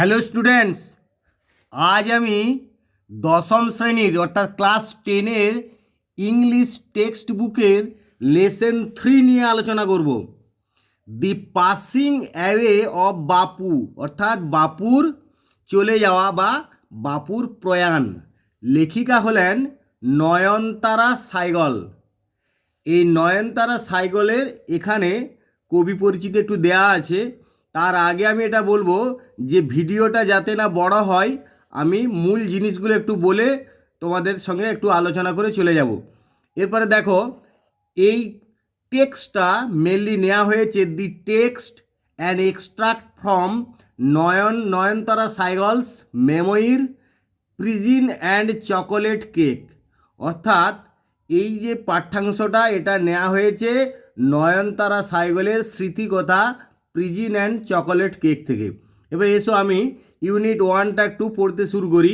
Hello students, আজ আমি দশম শ্রেণীর অর্থাৎ ক্লাস 10-এর ইংলিশ টেক্সট বুকের লেসন 3 নিয়ে আলোচনা করব। দি পাসিং অ্যাওয়ে অফ বাপু, অর্থাৎ বাপুর চলে যাওয়া বা বাপুর প্রয়াণ। লেখিকা হলেন নয়নতারা সাইগল। এই নয়নতারা সাইগলের এখানে কবি পরিচিতি একটু দেয়া আছে। তার আগে আমি এটা বলবো যে ভিডিওটা যাতে না বড় হয়, আমি মূল জিনিসগুলো একটু বলে তোমাদের সঙ্গে একটু আলোচনা করে চলে যাব। এরপরে দেখো, এই টেক্সটটা মেনলি নেওয়া হয়েছে the text and extract from Nayantara Sahgal's memoir prison and chocolate cake. অর্থাৎ এই যে পাঠ্যাংশটা, এটা নেওয়া হয়েছে নয়নতারা সাইগলের স্মৃতিকথা প্রিজিন অ্যান্ড চকোলেট কেক থেকে। এবার এসো আমি ইউনিট 1টা একটু পড়তে শুরু করি।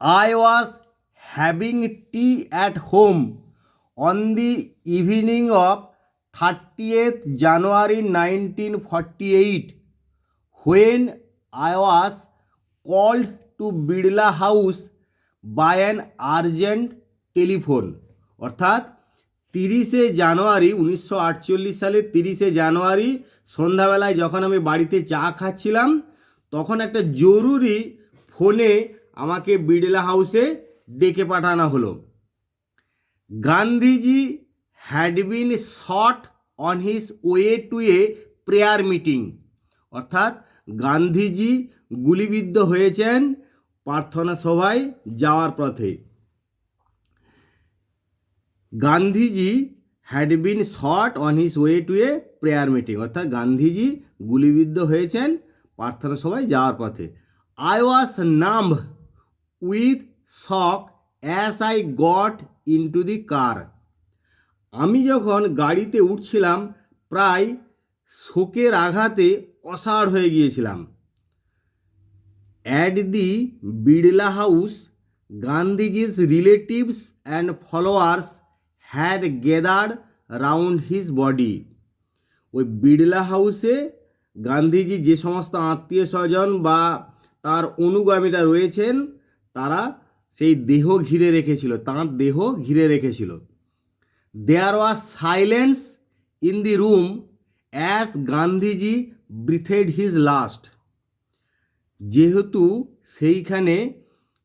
I was having tea at home on the evening of 30th January 1948 when I was called to Birla House by an urgent telephone। অর্থাৎ 30শে জানুয়ারি 1948 সালের 30শে জানুয়ারি সন্ধ্যাবেলায় যখন আমি বাড়িতে চা খাচ্ছিলাম, তখন একটা জরুরি ফোনে আমাকে বিড়লা হাউসে ডেকে পাঠানো হলো। Gandhiji had been shot on his way to a prayer meeting. অর্থাৎ গান্ধীজি গুলিবিদ্ধ হয়েছেন প্রার্থনা সভায় যাওয়ার পথে। Gandhiji had been shot on his way to a prayer meeting, অর্থাৎ গান্ধীজি গুলিবিদ্ধ হয়েছেন প্রার্থনা সভায় যাওয়ার পথে। I was numb with shock as I got into the car. আমি যখন গাড়িতে উঠছিলাম প্রায় শোকের আঘাতে অসাড় হয়ে গিয়েছিলাম। At the Birla house Gandhiji's relatives and followers had গেদার্ড round his body. ওই বিড়লা হাউসে গান্ধীজি যে সমস্ত আত্মীয় স্বজন বা তার অনুগামীরা রয়েছেন, তারা সেই দেহ ঘিরে রেখেছিল, তাঁর দেহ ঘিরে রেখেছিল। There was silence in the room as Gandhiji breathed his last. যেহেতু সেইখানে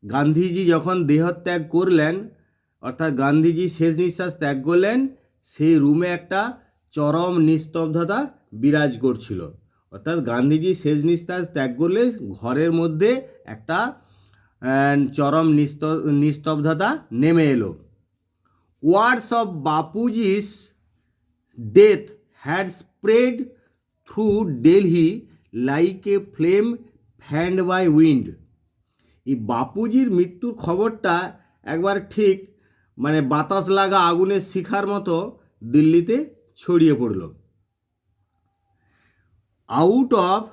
গান্ধীজি যখন দেহত্যাগ করলেন, অর্থাৎ গান্ধীজি শেষ নিঃশ্বাস ত্যাগ করলেন, সেই রুমে একটা চরম নিস্তব্ধতা বিরাজ করছিল। অর্থাৎ গান্ধীজি শেষ নিঃশ্বাস ত্যাগ করলে ঘরের মধ্যে একটা চরম নিস্তব্ধতা নেমে এলো। Words of Bapuji's death had spread through Delhi like a flame fanned by wind. এই বাপুজির মৃত্যুর খবরটা একবার ঠিক বাতাস লাগা আগুনের শিখার মতো দিল্লিতে ছড়িয়ে পড়ল। Out of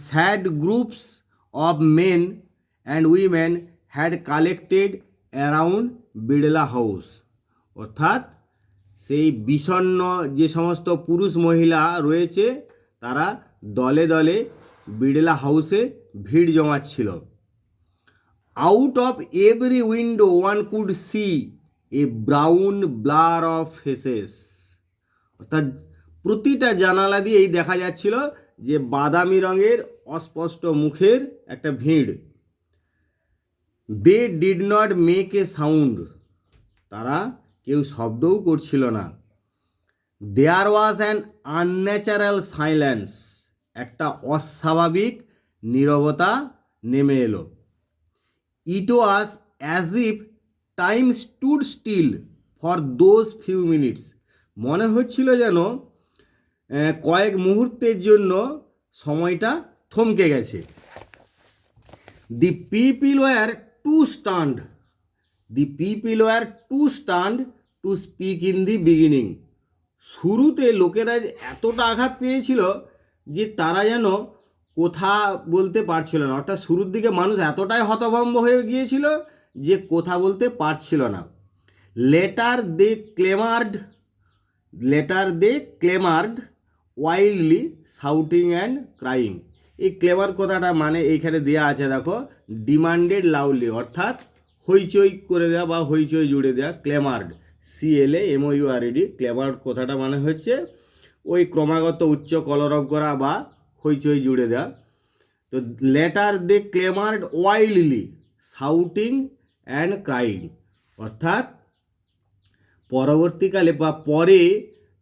sad groups of main and women had collected around Birla house. অর্থাৎ সেই বিষণ্ণ যে সমস্ত পুরুষ মহিলা রয়েছে, তারা দলে দলে বিড়লা হাউসে ভিড় জমাচ্ছিল। Out of every window one could see a brown blur of faces. অর্থাৎ প্রতিটা জানালা দিয়েই দেখা যাচ্ছিল যে বাদামি রঙের অস্পষ্ট মুখের একটা ভিড়। They did not make a sound. তারা কেউ শব্দও করছিল না। There was an unnatural silence. একটা অস্বাভাবিক নীরবতা নেমে এলো। It was as if time stood still for those few minutes. মনে হচ্ছিল যেন কয়েক মুহূর্তের জন্য সময়টা থমকে গেছে। The people were too stunned. The people were too stunned to speak in the beginning. শুরুতে লোকেরা এতটা আঘাত পেয়েছিল যে তারা যেন কথা বলতে পারছিল না। অর্থাৎ শুরুর দিকে মানুষ এতটাই হতভম্ব হয়ে গিয়েছিল যে কথা বলতে পারছিল না। Later they clamoured wildly shouting and crying. এই ক্লেভার কথাটা মানে এইখানে দেওয়া আছে দেখো, ডিমান্ডেড লাউডলি, অর্থাৎ হইচই করে দেওয়া বা হইচই জুড়ে দেওয়া। ক্লেমার্ড, CLAMOURED, ক্লেভার কথাটা মানে হচ্ছে ওই ক্রমাগত উচ্চ কলরব করা বা হইচই জুড়ে দেওয়া। তো later they clamoured wildly shouting and crying, অর্থাৎ পরবর্তীকালে বা পরে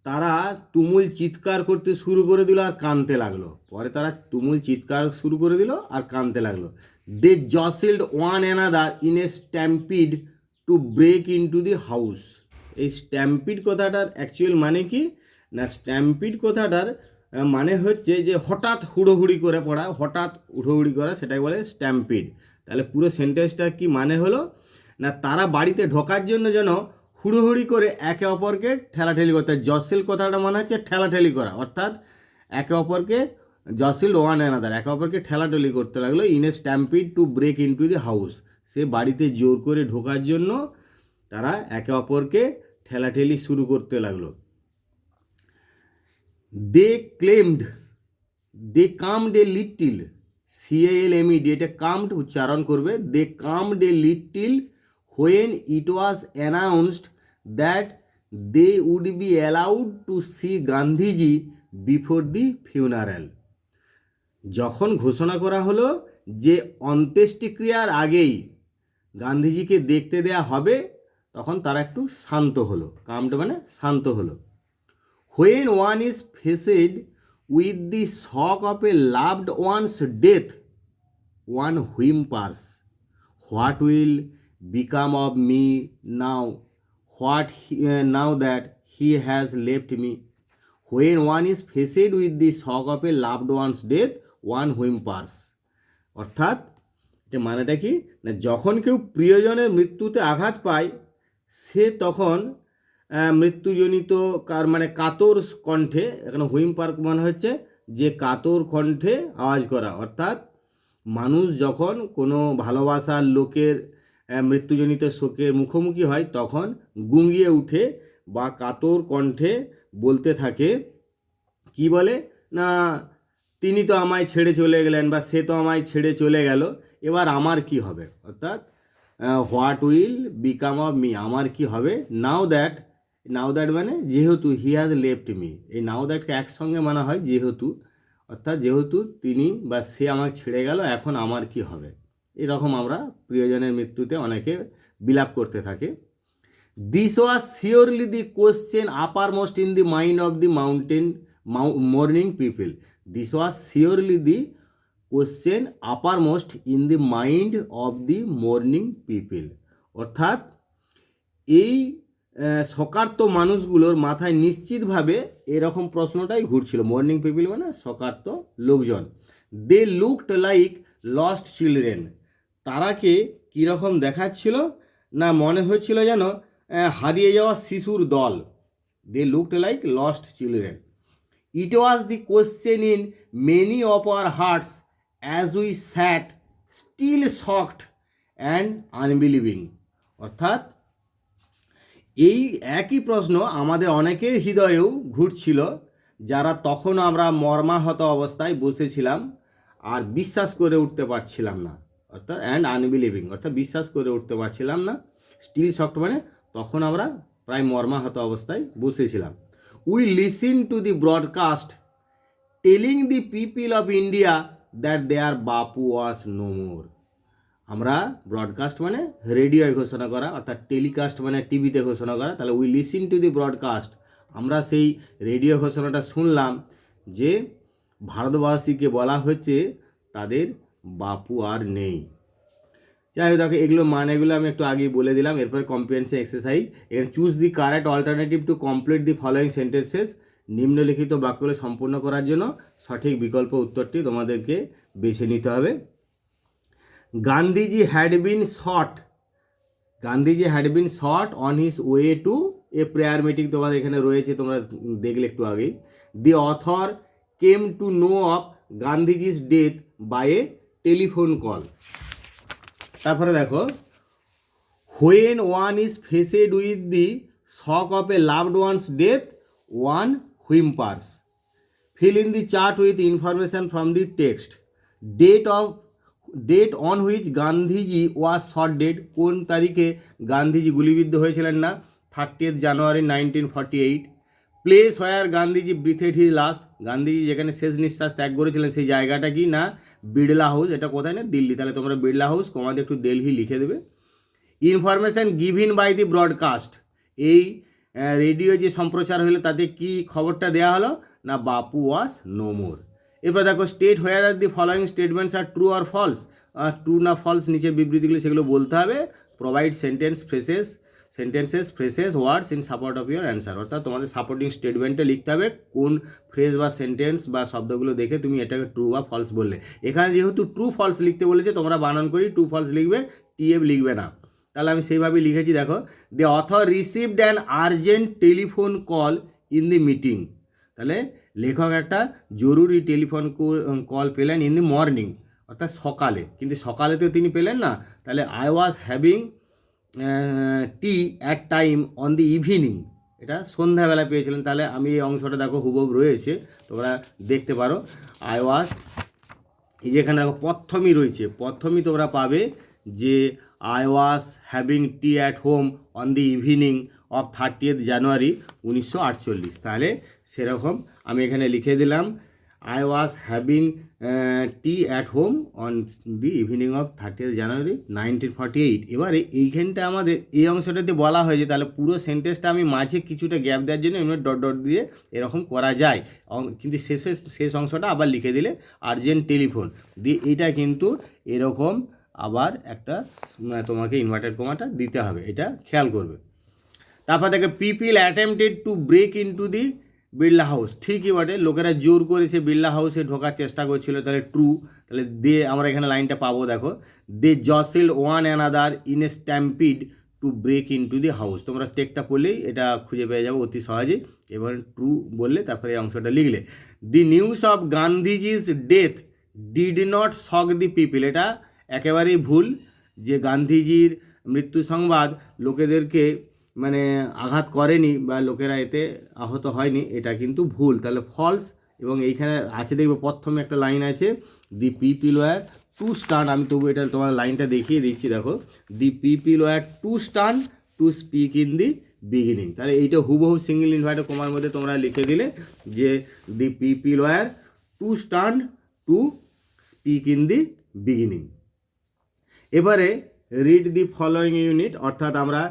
তারা তুমুল চিৎকার করতে শুরু করে দিল আর কাঁদতে লাগলো। পরে তারা তুমুল চিৎকার শুরু করে দিল আর কাঁদতে লাগলো। দে জসেলড one another in a stampede to break into the house. এই স্ট্যাম্পিড কথাটার অ্যাকচুয়াল মানে কি না, স্ট্যাম্পিড কথাটার মানে হচ্ছে যে হঠাৎ হুড়োহুড়ি করে পড়া, হঠাৎ হুড়োহুড়ি করা, সেটাই বলে স্ট্যাম্পিড। তাহলে পুরো সেন্টেন্সটা কি মানে হলো না, তারা বাড়িতে ঢোকার জন্য যেন হুড়োহুড়ি করে একে অপরকে ঠেলাঠেলি করতে। জসেল কথাটা মানে হচ্ছে ঠেলাঠেলি করা, অর্থাৎ একে অপরকে জসেল ওয়ান অ্যানাদার, একে অপরকে ঠেলাঠেলি করতে লাগলো। In a stampede to break into the house, সে বাড়িতে জোর করে ঢোকার জন্য তারা একে অপরকে ঠেলাঠেলি শুরু করতে লাগলো। They claimed, they calmed a little, CALMED, এটা কামড উচ্চারণ করবে। They calmed a little when it was announced that they would be allowed to see Gandhiji before the funeral. যখন ঘোষণা করা হলো যে অন্ত্যেষ্টিক্রিয়ার আগেই গান্ধীজিকে দেখতে দেয়া হবে, তখন তারা একটু শান্ত হলো। কামড মানে শান্ত হলো। When one is faced with the shock of a loved one's death, one whimpers, what will become of me now, now that he has left me. When one is faced with the shock of a loved one's death, one whimpers. অর্থাৎ এটা মানেটা কি না, যখন কেউ প্রিয়জনের মৃত্যুতে আঘাত পায় সে তখন মৃত্যুজনিত মানে কাতর কণ্ঠে, এখানে হুইম্পার মানে হচ্ছে যে কাতর কণ্ঠে আওয়াজ করা, অর্থাৎ মানুষ যখন কোনো ভালোবাসার লোকের মৃত্যুজনিত শোকের মুখোমুখি হয় তখন গুঁগিয়ে উঠে বা কাতর কণ্ঠে বলতে থাকে, কি বলে না, তিনি তো আমায় ছেড়ে চলে গেলেন বা সে তো আমায় ছেড়ে চলে গেল, এবার আমার কি হবে, অর্থাৎ what will become of me, আমার কি হবে। নাও দ্যাট, নাও দ্যাট মানে যেহেতু, হি হ্যাজ লেফট মি, এই নাও দ্যাটকে একসঙ্গে মানা হয় যেহেতু, অর্থাৎ যেহেতু তিনি বা সে আমাকে ছেড়ে গেল এখন আমার কি হবে। এরকম আমরা প্রিয়জনের মৃত্যুতে অনেকে বিলাপ করতে থাকে। This was surely the question uppermost in the mind of the mourning people. This was surely the question uppermost in the mind of the mourning people, অর্থাৎ এই সকার্ত মানুষগুলোর মাথায় নিশ্চিতভাবে এরকম প্রশ্নটাই ঘুরছিল। মর্নিং পিপল মানে সকার্ত লোকজন। They looked like lost children, তারাকে কীরকম দেখাচ্ছিল না, মনে হচ্ছিল যেন হারিয়ে যাওয়া শিশুর দল। They looked like lost children. It was the question in many of our hearts as we sat still shocked and unbelieving, অর্থাৎ এই একই প্রশ্ন আমাদের অনেকের হৃদয়েও ঘুরছিল, যারা তখন আমরা মর্মাহত অবস্থায় বসেছিলাম আর বিশ্বাস করে উঠতে পারছিলাম না, অর্থাৎ অ্যান্ড আনবিলিভিং, অর্থাৎ বিশ্বাস করে উঠতে পারছিলাম না। স্টিল শকড মানে তখন আমরা প্রায় মর্মাহত অবস্থায় বসেছিলাম। We listen to the broadcast telling the people of India that their Bapu was no more. আমরা ব্রডকাস্ট মানে রেডিওয় ঘোষণা করা, অর্থাৎ টেলিকাস্ট মানে টিভিতে ঘোষণা করা। তাহলে we listen to the broadcast, আমরা সেই রেডিও ঘোষণাটা শুনলাম যে ভারতবাসীকে বলা হচ্ছে তাদের বাপু আর নেই। যাই হোক, দেখো এগুলো মানেগুলো আমি একটু আগেই বলে দিলাম। এরপর কম্প্রিহেনশন এক্সারসাইজ, এখানে choose the correct alternative to complete the following sentences. নিম্নলিখিত বাক্যগুলো সম্পূর্ণ করার জন্য সঠিক বিকল্প উত্তরটি তোমাদেরকে বেছে নিতে হবে। Gandhiji had been shot, Gandhiji had been shot on his way to a prayer meeting, তোমাদের এখানে রয়েছে, তোমরা দেখলে একটু আগেই। The author came to know of Gandhiji's death by a telephone call. তারপরে দেখো, when one is faced with the shock of a loved one's death one whimpers. Fill in the chart with information from the text. Date on which Gandhiji was shot dead, কোন তারিখে গান্ধীজি গুলিবিদ্ধ হয়েছিলেন না? 30th January 1948। Place where Gandhiji breathed his last, Gandhiji যেখানে শেষ নিঃশ্বাস ত্যাগ করেছিলেন সেই জায়গাটা কি না? বিড়লা হাউস। এটা কোথায় না? দিল্লি। তাহলে তোমরা বিড়লা হাউস তোমাদের একটু দিল্লি লিখে দেবে। Information given by the broadcast, এই রেডিও যে সম্প্রচার হলো তাতে কি খবরটা দেওয়া হলো না? বাপু ওয়াজ নো মোর। এরপর দেখো state whether the following statements are true or false, true না ফলস নিচের বিবৃতিগুলি সেগুলো বলতে হবে। Provide sentences phrases words in support of your answer, অর্থাৎ তোমাদের সাপোর্টিং স্টেটমেন্টে লিখতে হবে কোন ফ্রেজ বা সেন্টেন্স বা শব্দগুলো দেখে তুমি এটাকে ট্রু বা ফলস বললে। এখানে যেহেতু ট্রু ফলস লিখতে বলেছে তোমরা বানান করি ট্রু ফলস লিখবে, টিএফ লিখবে না। তাহলে আমি সেইভাবেই লিখেছি। দেখো, the author received an urgent telephone call in the meeting, তাহলে লেখক একটা জরুরি টেলিফোন কল পেলেন ইন দি মর্নিং, অর্থাৎ সকালে, কিন্তু সকালে তো তিনি পেলেন না। তাহলে I was having tea at time on the evening, এটা সন্ধ্যাবেলা পেয়েছিলেন। তাহলে আমি এই অংশটা দেখো হুবহু রয়েছে, তোমরা দেখতে পারো। আই ওয়াজ, এই যে এখানে দেখো প্রথমই রয়েছে, প্রথমই তোমরা পাবে যে I was having tea at home on the evening of 30th January 1948। তাহলে সেরকম আমি এখানে লিখে দিলাম I was having tea at home on the evening of 30th January 1948। এবারে এইখানটা আমাদের এই অংশটাতে বলা হয়েছে, তাহলে পুরো সেন্টেন্সটা আমি মাঝে কিছুটা গ্যাপ দেওয়ার জন্য এমনি ডট ডট দিয়ে এরকম করা যায়, কিন্তু শেষ অংশটা আবার লিখে দিলে আর্জেন্ট টেলিফোন দিয়ে, এইটা কিন্তু এরকম আবার একটা তোমাকে ইনভার্টেড কমাটা দিতে হবে, এটা খেয়াল করবে। তারপর দেখে people attempted to break into the Birla house, ঠিকই বটে, লোকেরা জোর করে সে বিড়লা হাউসে ঢোকার চেষ্টা করছিল, তাহলে ট্রু। তাহলে দে আমরা এখানে লাইনটা পাবো, দেখো, they jostle one another in a stampede to break into the house, তোমরা টেকটা পড়লেই এটা খুঁজে পেয়ে যাবো অতি সহজেই। এবার ট্রু বললে তারপরে এই অংশটা লিখলে। দি news of Gandhiji's death did not shock the people, এটা একেবারেই ভুল, যে গান্ধীজির মৃত্যু সংবাদ লোকেদেরকে মানে আঘাত করেনি বা লোকেরা এতে আহত হয়নি, এটা কিন্তু ভুল, তাহলে ফলস। এবং এইখানে আছে দেখবে প্রথমে একটা লাইন আছে, the people were too stun, আমি তবু এটা তোমার লাইনটা দেখিয়ে দিচ্ছি, দেখো, the people were too stun to speak in the beginning, তাহলে এইটা হুবহু সিঙ্গেল ইনভার্টেড কমার মধ্যে তোমরা লিখে দিলে যে the people were too stun to speak in the beginning. এবারে রিড দি ফলোয়িং ইউনিট, অর্থাৎ আমরা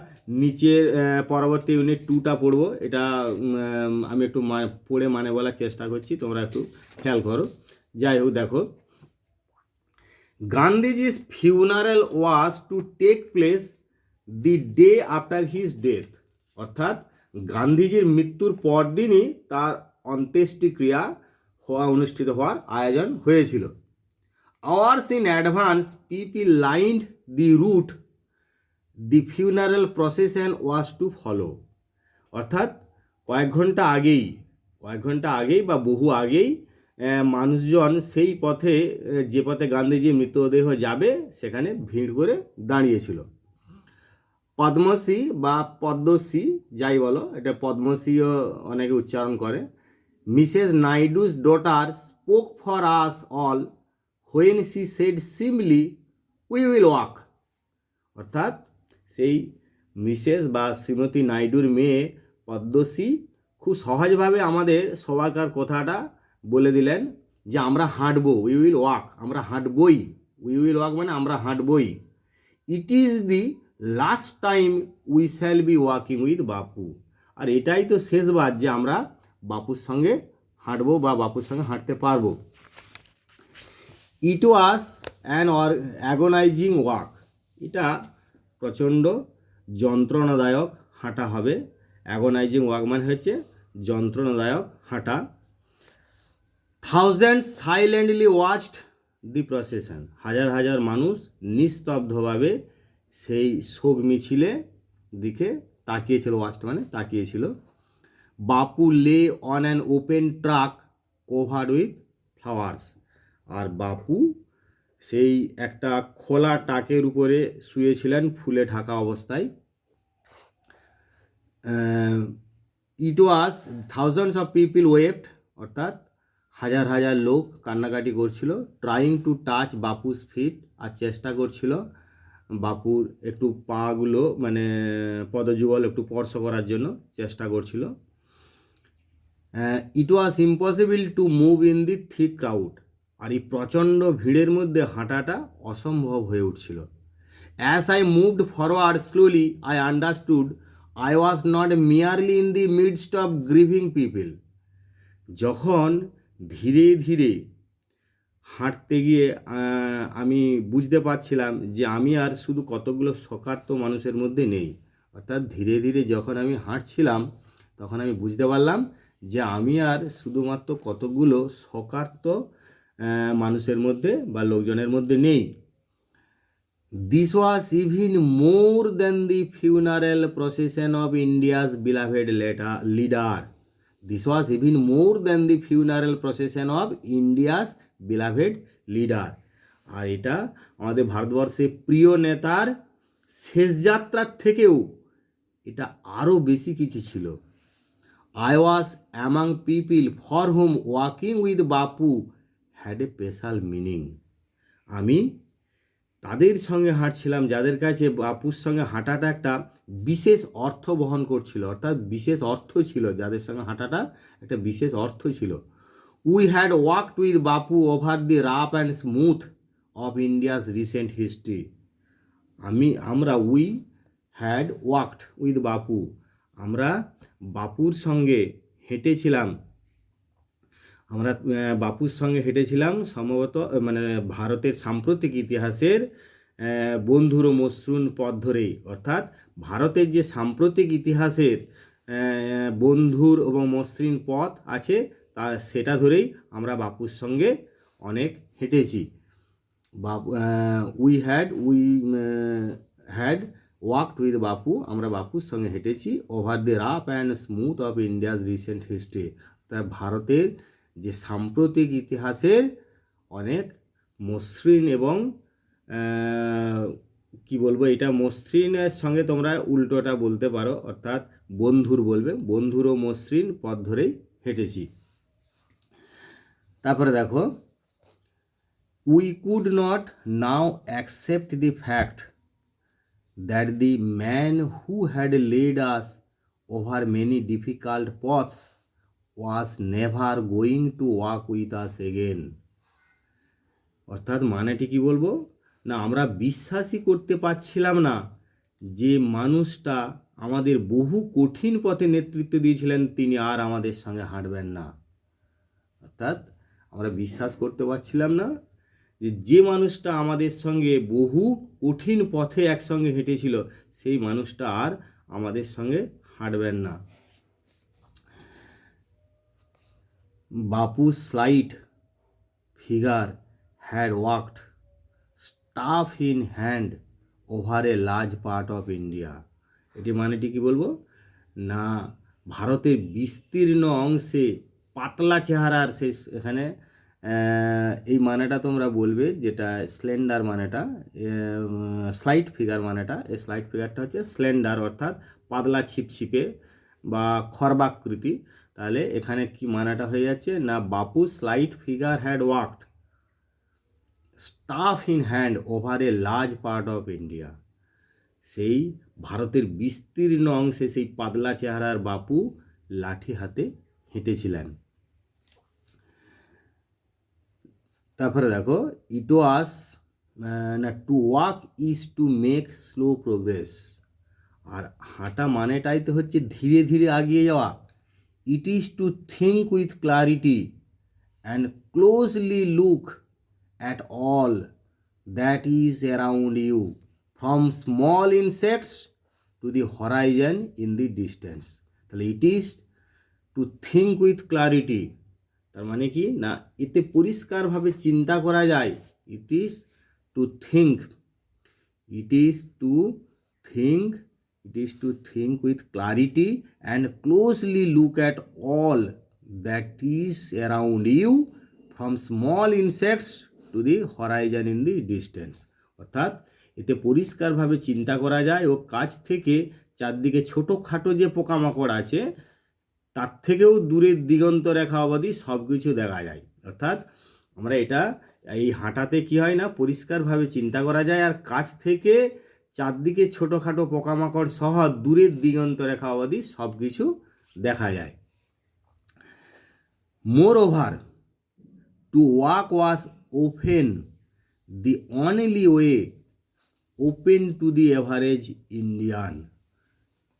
নিচের পরবর্তী ইউনিট 2টা পড়বো, এটা আমি একটু পড়ে মানে বলার চেষ্টা করছি, তোমরা একটু খেয়াল করো। যাই হোক, দেখো, Gandhiji's funeral was to take place the day after his death, অর্থাৎ গান্ধীজির মৃত্যুর পরদিনই তার অন্ত্যেষ্টিক্রিয়া অনুষ্ঠিত হওয়ার আয়োজন হয়েছিল। Hours in advance, people lined the route the funeral procession was to follow, অর্থাৎ কয়েক ঘন্টা আগেই বা বহু আগেই মানুষজন সেই পথে, যে পথে গান্ধীজির মৃতদেহ যাবে সেখানে ভিড় করে দাঁড়িয়েছিল। পদ্মশ্রী বা পদ্মশ্রী যাই বলো, এটা পদ্মশ্রীও অনেকে উচ্চারণ করে। Mrs Naidu's daughter spoke for us all when she said simply we will walk, অর্থাৎ সেই মিসেস বা শ্রীমতী নাইডুর মেয়ে পদ্মশ্রী খুব সহজভাবে আমাদের সবাইকার কথাটা বলে দিলেন যে আমরা হাঁটবো, উই উইল ওয়াক, আমরা হাঁটবই, উই উইল ওয়াক মানে আমরা হাঁটবই। It is the last time we shall be walking with Bapu, আর এটাই তো শেষবার যে আমরা বাপুর সঙ্গে হাঁটবো বা বাপুর সঙ্গে হাঁটতে পারবো। ইট ওয়াজ অ্যান অ্যাগোনাইজিং ওয়াক, এটা প্রচণ্ড যন্ত্রণাদায়ক হাঁটা হবে। অ্যাগোনাইজিং ওয়াক মানে হচ্ছে যন্ত্রণাদায়ক হাঁটা। থাউজেন্ড সাইলেন্টলি ওয়াচড দি প্রসেশন, হাজার হাজার মানুষ নিস্তব্ধভাবে সেই শোক মিছিলে দিকে তাকিয়েছিল, ওয়াচড মানে তাকিয়েছিল। Bapu lay on an open truck covered with flowers, আর বাপু সেই একটা খোলা টাকের উপরে শুয়েছিলেন ফুলে ঢাকা অবস্থায়। It was thousands of people waved, অর্থাৎ হাজার হাজার লোক কান্নাকাটি করছিল, trying to touch Bapu's feet, আর চেষ্টা করছিল বাপুর একটু পাগুলো মানে পদযুগল একটু স্পর্শ করার জন্য চেষ্টা করছিল। It was impossible to move in the thick crowd, আর এই প্রচণ্ড ভিড়ের মধ্যে হাঁটাটা অসম্ভব হয়ে উঠছিল। As I moved forward slowly I understood I was not merely in the midst of grieving people. যখন ধীরে ধীরে হাঁটতে গিয়ে আমি বুঝতে পারছিলাম যে আমি আর শুধু কতগুলো শোকার্ত মানুষের মধ্যে নেই। অর্থাৎ ধীরে ধীরে যখন আমি হাঁটছিলাম তখন আমি বুঝতে পারলাম যে আমি আর শুধুমাত্র কতগুলো শোকার্ত মানুষের মধ্যে বা লোকজনের মধ্যে নেই। This was even more than the funeral procession of India's beloved leader. This was even more than the funeral procession of India's beloved leader. আর এটা আমাদের ভারতবর্ষের প্রিয় নেতার শেষ যাত্রার থেকেও এটা আরও বেশি কিছু ছিল। I was among people for hmm walking with Bapu had a special meaning. আমি তাদের সঙ্গে হাঁটছিলাম যাদের কাছে বাপুর সঙ্গে হাঁটাটা একটা বিশেষ অর্থ বহন করছিল, অর্থাৎ বিশেষ অর্থ ছিল, যাদের সঙ্গে হাঁটাটা একটা বিশেষ অর্থ ছিল। We had walked with Bapu over the rough and smooth of India's recent history. আমরা we had walked with Bapu, আমরা বাপুর সঙ্গে হেঁটেছিলাম, আমরা বাপুর সঙ্গে হেঁটেছিলাম সম্ভবত মানে ভারতের সাম্প্রতিক ইতিহাসের বন্ধুর ও মসৃণ পথ ধরেই। অর্থাৎ ভারতের যে সাম্প্রতিক ইতিহাসের বন্ধুর এবং মসৃণ পথ আছে তা সেটা ধরেই আমরা বাপুর সঙ্গে অনেক হেঁটেছি। We had walked with Bapu, আমরা বাপুর সঙ্গে হেঁটেছি over the rough and smooth of India's recent history. তা ভারতের যে সাম্প্রতিক ইতিহাসের অনেক মসৃণ এবং কি বলবো, এটা মসৃণের সঙ্গে তোমরা উল্টোটা বলতে পারো, অর্থাৎ বন্ধুর বলবে, বন্ধুর ও মসৃণ পথ ধরেই হেঁটেছি। তারপরে দেখো, we could not now accept the fact that the man who had led us over many difficult paths was never going to walk with us again. অর্থাৎ মানেটি কি বলবো না, আমরা বিশ্বাসই করতে পারছিলাম না যে মানুষটা আমাদের বহু কঠিন পথে নেতৃত্ব দিয়েছিলেন তিনি আর আমাদের সঙ্গে হাঁটবেন না। অর্থাৎ আমরা বিশ্বাস করতে পারছিলাম না যে মানুষটা আমাদের সঙ্গে বহু কঠিন পথে একসঙ্গে হেঁটেছিল সেই মানুষটা আর আমাদের সঙ্গে হাঁটবেন না। বাপু's slight figure had walked, staff in hand, over a large part of India. এটি মানেটি কি বলবো না, ভারতের বিস্তীর্ণ অংশে পাতলা চেহারার সেই এখানে এই মানেটা তোমরা বলবে, যেটা স্লেন্ডার মানেটা, স্লাইট ফিগার মানেটা, এই স্লাইট ফিগারটা হচ্ছে স্লেন্ডার অর্থাৎ পাতলা ছিপছিপে বা খর্বাকৃতি। তাহলে এখানে কি মানাটা হয়ে যাচ্ছে না, বাপু slight figure had walked staff in hand over a large part of India. সেই ভারতের বিস্তীর্ণ অংশে সেই পাতলা চেহারার বাপু লাঠি হাতে হেঁটেছিলেন। তারপরে দেখো, ইট ওয়াজ না to walk is to make slow progress. আর হাঁটা মানেটাই তো হচ্ছে ধীরে ধীরে এগিয়ে যাওয়া। It is to think with clarity and closely look at all that is around you, from small insects to the horizon in the distance. তাহলে it is to think with clarity, তার মানে কি না, এতে পরিষ্কারভাবে চিন্তা করা যায়। It is to think, it is to think, it is to think with clarity and closely look at all that is around you, from small insects to the horizon in the distance. অর্থাৎ এতে পরিষ্কারভাবে চিন্তা করা যায় ও কাছ থেকে চারদিকে ছোটোখাটো যে পোকামাকড় আছে তার থেকেও দূরের দিগন্ত রেখা অবধি সব কিছু দেখা যায়। অর্থাৎ আমরা এটা এই হাঁটাতে কি হয় না, পরিষ্কারভাবে চিন্তা করা যায়, আর কাছ থেকে চারদিকে ছোটোখাটো পোকামাকড় সহ দূরের দিগন্ত রেখা অবধি সব কিছু দেখা যায়। মোর over two walk was open the only way open to the average Indian.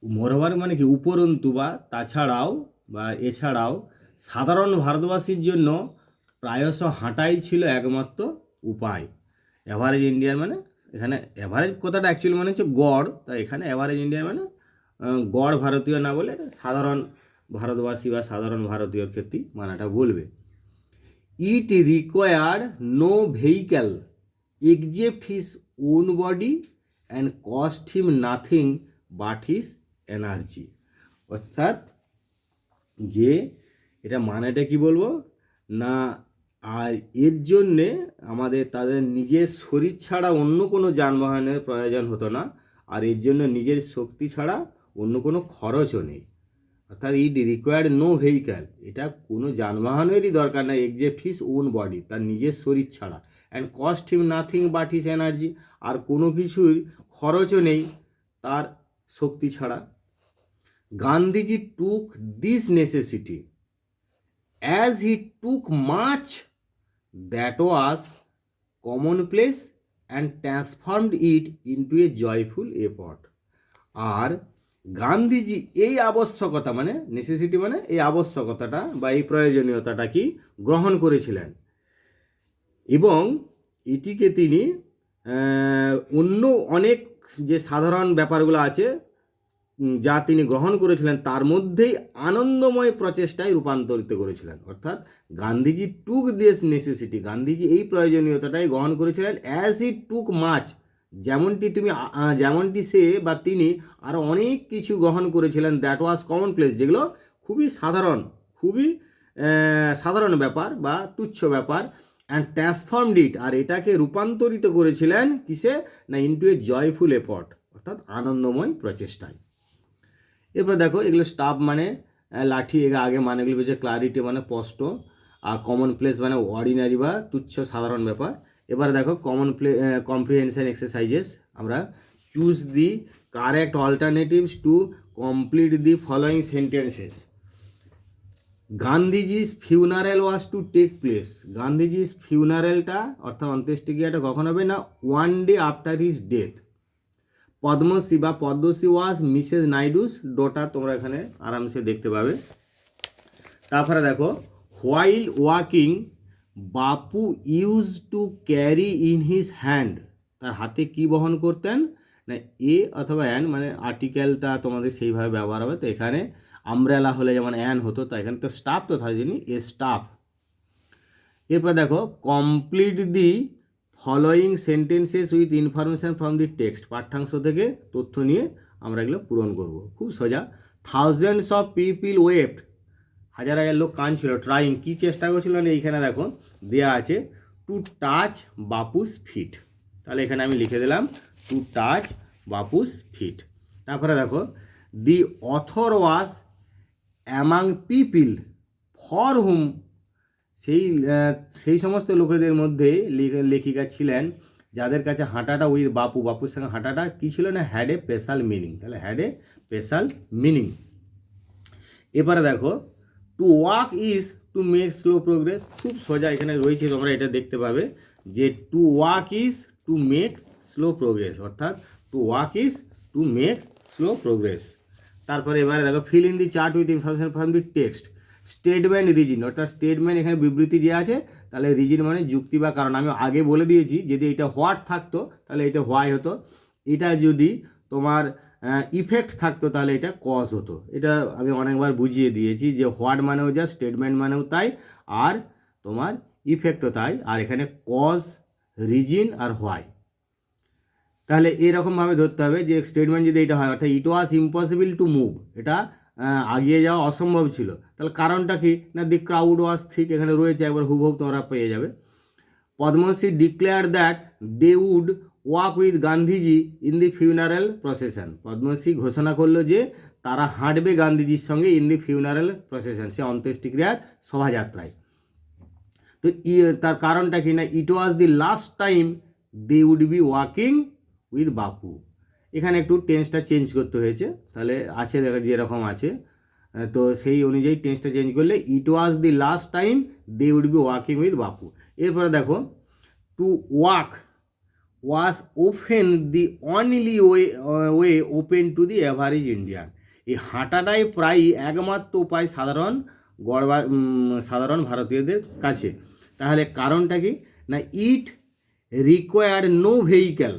Moreover মানে কি, উপরন্তু বা তাছাড়াও বা এছাড়াও সাধারণ ভারতবাসীর জন্য প্রায়শ হাঁটাই ছিল একমাত্র উপায়। অ্যাভারেজ ইন্ডিয়ান মানে এখানে অ্যাভারেজ কথাটা অ্যাকচুয়ালি মানে হচ্ছে গড়, তাই এখানে অ্যাভারেজ ইন্ডিয়ান মানে গড় ভারতীয় না বলে সাধারণ ভারতবাসী বা সাধারণ ভারতীয়র ক্ষেত্রেই মানাটা বলবে। It required no vehicle except his own body and cost him nothing but his energy. অর্থাৎ যে এটা মানেটা কি বলবো না, আর এর জন্যে আমাদের তাদের নিজের শরীর ছাড়া অন্য কোনো যানবাহনের প্রয়োজন হতো না, আর এর জন্য নিজের শক্তি ছাড়া অন্য কোনো খরচও নেই। অর্থাৎ ইট রিকোয়ার্ড নো ভেহিক্যাল, এটা কোনো যানবাহনেরই দরকার নেই এক্সেপ্ট হিজ ওন বডি, তার নিজের শরীর ছাড়া, and cost him nothing but his energy, আর কোনো কিছুর খরচও নেই তার শক্তি ছাড়া। Gandhiji took this necessity as he took much that was commonplace and transformed it into a joyful effort। আর গান্ধীজি এই আবশ্যকতা মানে নেসেসিটি মানে এই আবশ্যকতাটা বা এই প্রয়োজনীয়তাটা কি গ্রহণ করেছিলেন, এবং এটিকে তিনি অন্য অনেক যে সাধারণ ব্যাপারগুলো আছে যা তিনি গ্রহণ করেছিলেন তার মধ্যেই আনন্দময় প্রচেষ্টায় রূপান্তরিত করেছিলেন। অর্থাৎ Gandhiji took this necessity, Gandhiji এই প্রয়োজনীয়তাটাই গ্রহণ করেছিলেন অ্যাজ ই টুক মাচ, যেমনটি সে বা তিনি আরও অনেক কিছু গ্রহণ করেছিলেন দ্যাট ওয়াজ কমন প্লেস, যেগুলো খুবই সাধারণ ব্যাপার বা তুচ্ছ ব্যাপার, অ্যান্ড ট্রান্সফর্মড ইট, আর এটাকে রূপান্তরিত করেছিলেন কিসে না ইনটু এ জয়ফুল এফর্ট, অর্থাৎ আনন্দময় প্রচেষ্টায়। এরপর দেখো এগুলো স্টাফ মানে লাঠি, এর আগে মানেগুলো বলছে ক্লারিটি মানে স্পষ্ট, আর কমন প্লেস মানে অর্ডিনারি বা তুচ্ছ সাধারণ ব্যাপার। এবার দেখো কম্প্রিহেনশন এক্সারসাইজেস, আমরা choose the correct alternatives to complete the following sentences. Gandhiji's funeral was to take place, Gandhiji's ফিউনারেলটা অর্থাৎ অন্ত্যেষ্টিক্রিয়াটা কখন হবে না, one day after his death. Padmashri বা পদ্মশ্রী ওয়াজ মিসেস নাইডুস ডোটা, তোমরা এখানে আরামসে দেখতে পাবে। তারপরে দেখো while walking Bapu use to carry in his hand, তার হাতে কি বহন করতেন না এ অথবা অ্যান, মানে আর্টিকেলটা তোমাদের সেইভাবে ব্যবহার হবে। তো এখানে আমব্রেলা হলে যেমন অ্যান হতো, তাই এখানে তো স্টাফ তো থাকেনি, এ স্টাফ। এরপর দেখো complete the following sentences with information from the text, পাঠ্যাংশ থেকে তথ্য নিয়ে আমরা এগুলো পূরণ করব। খুব সোজা। থাউজেন্ডস অফ পিপিল ওয়েভড, হাজার হাজার লোক কাঁদছিল, ট্রাইং কি চেষ্টা করছিল না, এইখানে দেখো দেয়া আছে টু টাচ বাপুস ফিট, তাহলে এখানে আমি লিখে দিলাম টু টাচ বাপুস ফিট। তারপরে দেখো the author was among people for whom, সেই সমস্ত লোকেদের মধ্যে লেখিকা ছিলেন যাদের কাছে হাঁটাটা উইথ বাপুর সঙ্গে হাঁটাটা কী ছিল না হ্যাড এ স্পেশাল মিনিং, তাহলে হ্যাড এ স্পেশাল মিনিং। এবারে দেখো to walk is to make slow progress, খুব সোজা এখানে রয়েছে, তোমরা এটা দেখতে পাবে যে to walk is to make slow progress, অর্থাৎ to walk is to make slow progress. তারপরে এবারে দেখো fill in the chart with information from the text. Statement reason, অর্থাৎ স্টেটমেন্ট এখানে বিবৃতি যে আছে, তাহলে রিজন মানে যুক্তি বা কারণ। আমি আগে বলে দিয়েছি যদি এটা হোয়াট থাকতো তাহলে এটা হোয়াই হতো, এটা যদি তোমার ইফেক্ট থাকতো তাহলে এটা কজ হতো। এটা আমি অনেকবার বুঝিয়ে দিয়েছি যে হোয়াট মানেও যা, স্টেটমেন্ট মানেও তাই, আর তোমার ইফেক্টও তাই, আর এখানে কজ, রিজন আর হোয়াই। তাহলে এরকমভাবে ধরতে হবে যে স্টেটমেন্ট যদি এটা হয়, অর্থাৎ ইট ওয়াজ ইম্পসিবল টু মুভ, এটা আগিয়ে যাওয়া অসম্ভব ছিল, তাহলে কারণটা কি না দি ক্রাউড ওয়াজ থিক, এখানে রয়েছে একবার হুবহু তোমরা পেয়ে যাবে। Padmashri declare that they would walk with Gandhiji in the funeral procession, Padmashri ঘোষণা করলো যে তারা হাঁটবে গান্ধীজির সঙ্গে ইন দি ফিউনারাল প্রসেশন, সে অন্ত্যেষ্টিক্রিয়ার শোভাযাত্রায়। তো তার কারণটা কি না, it was the last time they would be walking with Bapu. এখানে একটু টেন্সটা চেঞ্জ করতে হয়েছে, তাহলে আছে দেখা যেরকম আছে, তো সেই অনুযায়ী টেন্সটা চেঞ্জ করলে it was the last time they would be walking with Bapu. এরপরে দেখো, to walk was open the only way open to the average Indian. এই হাঁটাটাই প্রায় একমাত্র উপায় সাধারণ ভারতীয়দের কাছে। তাহলে কারণটা কি না, ইট রিকোয়ার্ড নো ভেহিক্যাল।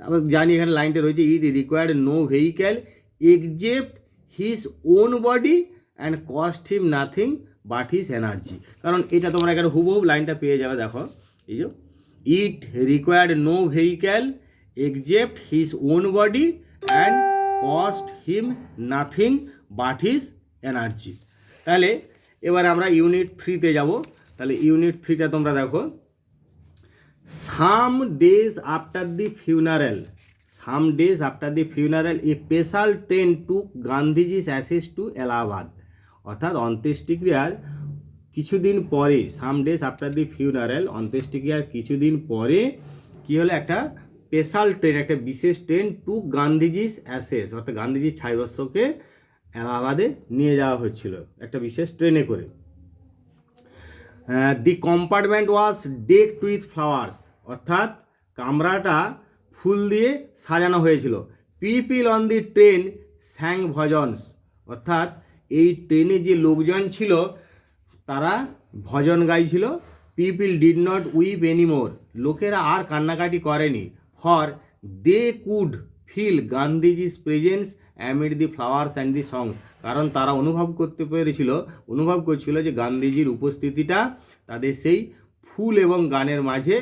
আমরা জানি এখানে লাইনটা রয়েছে, it required no vehicle except his own body and cost him nothing but his energy. কারণ এটা তোমরা এখানে হুবহু লাইনটা পেয়ে যাবে, দেখো এই যে it required no vehicle except his own body and cost him nothing but his energy. তাহলে এবার আমরা ইউনিট 3-তে যাব। তাহলে ইউনিট 3টা তোমরা দেখো, some days after the funeral a special train to Gandhiji's ashes to Allahabad. অর্থাৎ অন্ত্যেষ্টিক্রিয়ার কিছুদিন পরে, some days after the funeral, অন্ত্যেষ্টিক্রিয়ার কিছুদিন পরে কী হলো, একটা স্পেশাল ট্রেন, একটা বিশেষ ট্রেন টু গান্ধীজিস অ্যাসেস, অর্থাৎ গান্ধীজির ছাইভস্যকে এলাহাবাদে নিয়ে যাওয়া হচ্ছিল একটা বিশেষ ট্রেনে করে। The compartment was decked with flowers, অর্থাৎ কামরাটা ফুল দিয়ে সাজানো হয়েছিল। People on the train sang bhajans, অর্থাৎ এই ট্রেনে যে লোকজন ছিল তারা ভজন গাইছিল। People did not weep anymore, লোকেরা আর কান্নাকাটি করেনি। For they could feel Gandhiji's presence amid the flowers and the songs, কারণ তারা অনুভব করছিল যে গান্ধীজির উপস্থিতিটা তাদের সেই ফুল এবং গানের মাঝে,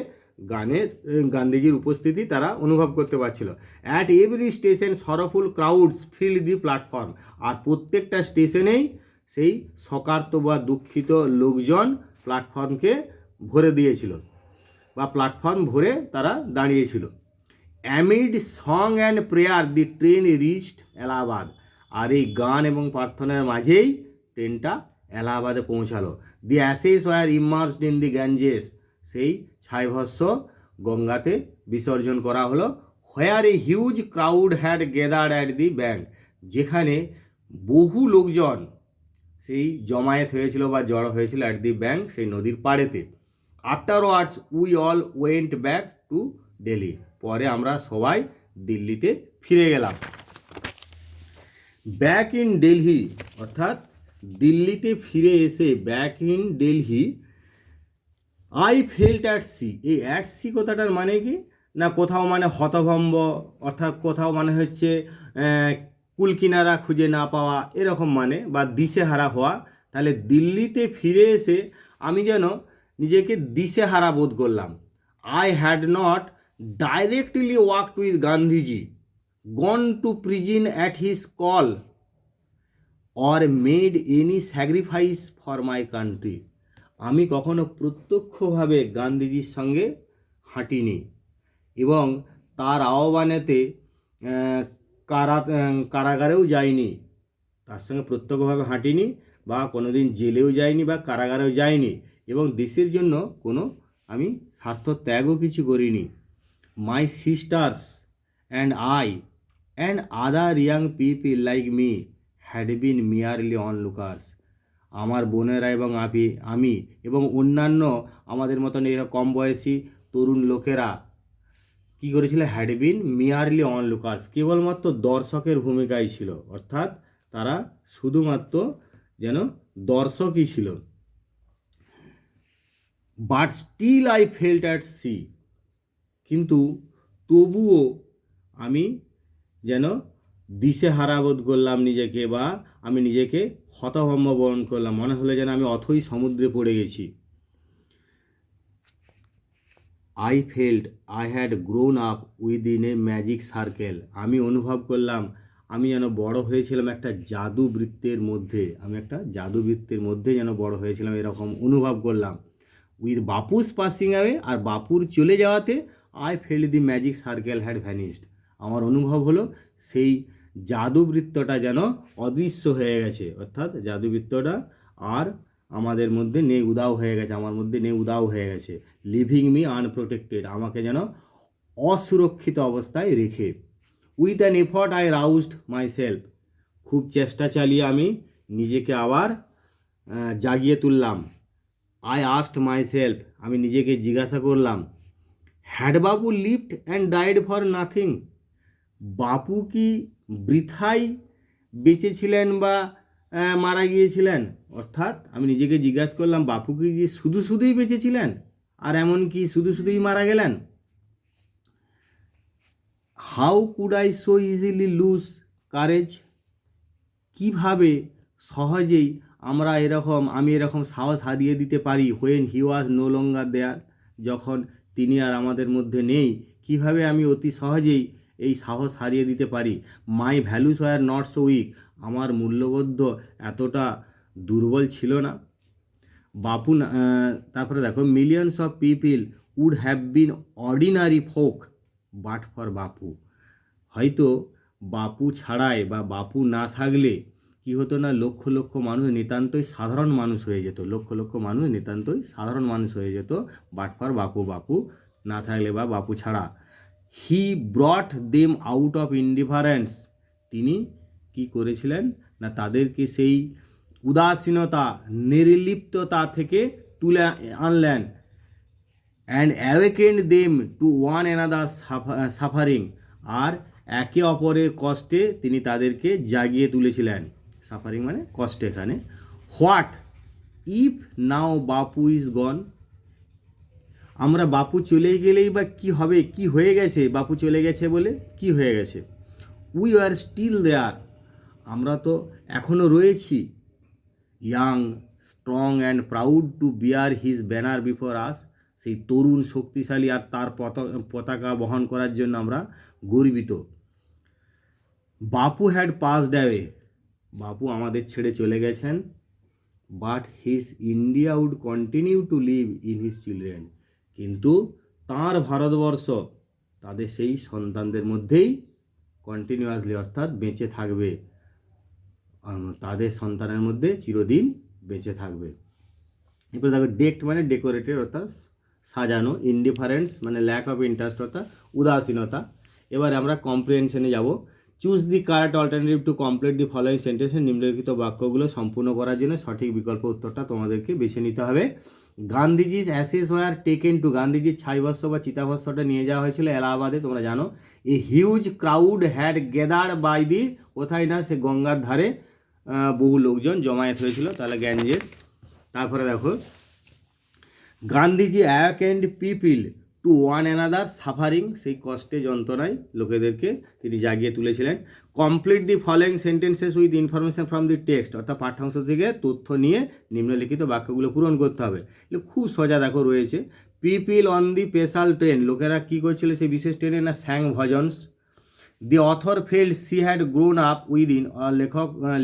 গান্ধীজির উপস্থিতি তারা অনুভব করতে পারছিল। At every station sorrowful crowds fill the platform, আর প্রত্যেকটা স্টেশনেই সেই শোকার্ত বা দুঃখিত লোকজন প্ল্যাটফর্মকে ভরে দিয়েছিল, বা প্ল্যাটফর্ম ভরে তারা দাঁড়িয়েছিল। Amid song and prayer the train reached Allahabad, আর এই গান এবং প্রার্থনার মাঝেই ট্রেনটা এলাহাবাদে পৌঁছালো। The ashes were immersed in the Ganges, সেই ছাইভস্য গঙ্গাতে বিসর্জন করা হলো। Where a huge crowd had gathered at the bank, যেখানে বহু লোকজন সেই জমায়েত হয়েছিল বা জড়ো হয়েছিল অ্যাট দি ব্যাঙ্ক, সেই নদীর পাড়েতে। Afterwards we all went back to Delhi, পরে আমরা সবাই দিল্লিতে ফিরে গেলাম। ব্যাক ইন দিল্লি, অর্থাৎ দিল্লিতে ফিরে এসে back in Delhi, I felt at sea. এই অ্যাট সি কথাটার মানে কি না, কোথাও মানে হতভম্ব, অর্থাৎ কোথাও মানে হচ্ছে কুলকিনারা খুঁজে না পাওয়া, এরকম মানে, বা দিশেহারা হওয়া। তাহলে দিল্লিতে ফিরে এসে আমি যেন নিজেকে দিশেহারা বোধ করলাম। I had not directly walked with Gandhiji, gone to prison at his call, or made any sacrifice for my country. আমি কখনো প্রত্যক্ষভাবে গান্ধীজির সঙ্গে হাঁটিনি এবং তার আহ্বানেতে কারাগারেও যাইনি, তার সঙ্গে প্রত্যক্ষভাবে হাঁটিনি, বা কোনো দিন জেলেও যাইনি বা কারাগারেও যাইনি, এবং দেশের জন্য কোনো আমি স্বার্থ ত্যাগও কিছু করিনি। My sisters and I and other young people like me had been merely onlookers, আমার বোনেরা এবং আমি এবং অন্যান্য আমাদের মতন এরা কম বয়সী তরুণ লোকেরা কী করেছিল, হ্যাড বিন মিয়ারলি অনলুকার্স, কেবলমাত্র দর্শকের ভূমিকায় ছিল, অর্থাৎ তারা শুধুমাত্র যেন দর্শকই ছিল। But still I felt at she, কিন্তু তবুও আমি যেন দিশেহারা বোধ করলাম নিজেকে, বা আমি নিজেকে হতভম্ব বরণ করলাম, মনে হলো যেন আমি অথই সমুদ্রে পড়ে গেছি। I felt I had grown up within a magic circle, আমি অনুভব করলাম আমি যেন বড় হয়েছিলাম একটা জাদুবৃত্তের মধ্যে যেন বড় হয়েছিলাম, এরকম অনুভব করলাম। উইথ বাপুস পাসিং অ্যাওয়ে, আর বাপুর চলে যাওয়াতে I felt the magic circle had vanished, আমার অনুভব হলো সেই জাদুবৃত্তটা যেন অদৃশ্য হয়ে গেছে, অর্থাৎ জাদুবৃত্তটা আর আমাদের মধ্যে নেই, উদাও হয়ে গেছে, আমার মধ্যে নেই, উদাও হয়ে গেছে। লিভিং মি আনপ্রোটেক্টেড, আমাকে যেন অসুরক্ষিত অবস্থায় রেখে। With an effort I রাউজড my self, খুব চেষ্টা চালিয়ে আমি নিজেকে আবার জাগিয়ে তুললাম। আই আস্কড মাই সেলফ, আমি নিজেকে জিজ্ঞাসা করলাম, had Babu lived and died for nothing, বাপু কি বৃথাই বেঁচেছিলেন বা মারা গিয়েছিলেন? অর্থাৎ আমি নিজেকে জিজ্ঞাসা করলাম, বাপু কি যে শুধু শুধুই বেঁচেছিলেন আর এমনকি শুধু শুধুই মারা গেলেন? How could I so easily lose courage, কীভাবে সহজেই আমি এরকম সাহস হারিয়ে দিতে পারি। When he was no longer দেয়ার, যখন তিনি আর আমাদের মধ্যে নেই, কিভাবে আমি অতি সহজেই এই সাহস হারিয়ে দিতে পারি। My values were not so weak, আমার মূল্যবোধ এতটা দুর্বল ছিল না। তারপরে দেখো, millions of people would have been ordinary folk but for Bapu, হয়তো বাপু ছাড়াই বা বাপু না থাকলে কি হতো না, লক্ষ লক্ষ মানুষ নিতান্তই সাধারণ মানুষ হয়ে যেত, লক্ষ লক্ষ মানুষ নিতান্তই সাধারণ মানুষ হয়ে যেত বাট ফর বাপু, বাপু না থাকলে বা বাপু ছাড়া। He brought them out of indifference, তিনি কি করেছিলেন না, তাদেরকে সেই উদাসীনতা নির্লিপ্ততা থেকে তুলে আনলেন। And awakened them to one another suffering, আর একে অপরের কষ্টে তিনি তাদেরকে জাগিয়ে তুলেছিলেন। সাফারিং মানে কষ্ট এখানে। What if now Bapu is গন, আমরা বাপু চলে গেলেই বা কি হবে, কি হয়ে গেছে, বাপু চলে গেছে বলে কি হয়ে গেছে। উই আর স্টিল দেয়ার, আমরা তো এখনও রয়েছি। Young strong and proud to bear his banner before us, সেই তরুণ শক্তিশালী আর তার পতাকা বহন করার জন্য আমরা গর্বিত। বাপু হ্যাড পাসড অ্যাওয়ে, বাপু আমাদের ছেড়ে চলে গেছেন। But his India would continue to live in his children, কিন্তু তাঁর ভারতবর্ষ তাদের সেই সন্তানদের মধ্যেই কন্টিনিউয়াসলি, অর্থাৎ বেঁচে থাকবে, তাদের সন্তানের মধ্যে চিরদিন বেঁচে থাকবে। এরপরে দেখো, ডেকড মানে ডেকোরেটেড, অর্থাৎ সাজানো। ইনডিফারেন্স মানে ল্যাক অফ ইন্টারেস্ট, অর্থাৎ উদাসীনতা। এবার আমরা কম্প্রিহেনশনে যাব। Choose the correct alternative to complete the following sentence, নিম্নলিখিত বাক্যগুলো সম্পূর্ণ করার জন্য সঠিক বিকল্প উত্তরটা তোমাদেরকে বেছে নিতে হবে। গান্ধীজির অ্যাসেস ওয়ার টেকেন টু, গান্ধীজির ছাইভস্য বা চিতাভস্যটা নিয়ে যাওয়া হয়েছিল এলাহাবাদে, তোমরা জানো। A huge crowd had gathered by the, কোথায় না, সে গঙ্গার ধারে বহু লোকজন জমায়েত হয়েছিল, তাহলে গ্যাঞ্জেস। তারপরে দেখো, Gandhiji awakened people to one another suffering, সেই কষ্টে যন্ত্রণায় লোকেদেরকে তিনি জাগিয়ে তুলেছিলেন। Complete the following sentences with information from the text, অর্থাৎ পাঠ্যাংশ থেকে তথ্য নিয়ে নিম্নলিখিত বাক্যগুলো পূরণ করতে হবে। এগুলো খুব সোজা, দেখো রয়েছে। People on the special train, লোকেরা কী করছিল সেই বিশেষ ট্রেনে না, sang bhajans. The author felt she had grown up within,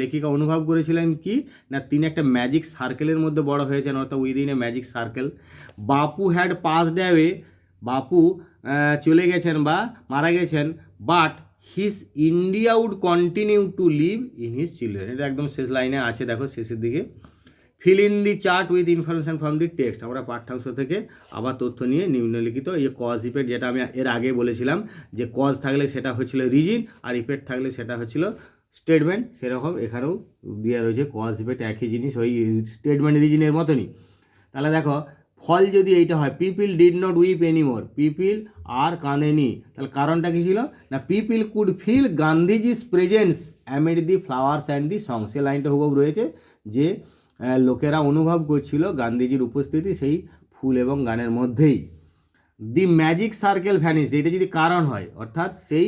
লেখিকা অনুভব করেছিলেন কি না, তিনি একটা ম্যাজিক সার্কেলের মধ্যে বড় হয়েছেন, অর্থাৎ within a magic circle. Bapu had passed away, Bapu চলে গেছেন বা মারা গেছেন। But his India would continue to live in his children, এটা একদম শেষ লাইনে আছে, দেখো শেষের দিকে। Fill in the chart with information from the text, আমরা পাঠ্যাংশ থেকে আবার তথ্য নিয়ে নিম্নলিখিত এই কজ ইফেক্ট, যেটা আমি এর আগে বলেছিলাম যে কজ থাকলে সেটা হচ্ছিল রিজন আর ইফেক্ট থাকলে সেটা হচ্ছিল স্টেটমেন্ট, সেরকম এখানেও দেওয়া রয়েছে কজ ইফেক্ট একই জিনিস, ওই স্টেটমেন্ট রিজনের মতনই। তাহলে দেখো, ফল যদি এইটা হয়, people did not weep anymore, people আর কাঁদেনি, তাহলে কারণটা কী ছিল না, people could feel Gandhiji's presence amid the flowers and the song, সে লাইনটা হুবহু রয়েছে যে লোকেরা অনুভব করছিল গান্ধীজির উপস্থিতি সেই ফুল এবং গানের মধ্যেই। দি ম্যাজিক সার্কেল ভ্যানিশড, এটা যদি কারণ হয়, অর্থাৎ সেই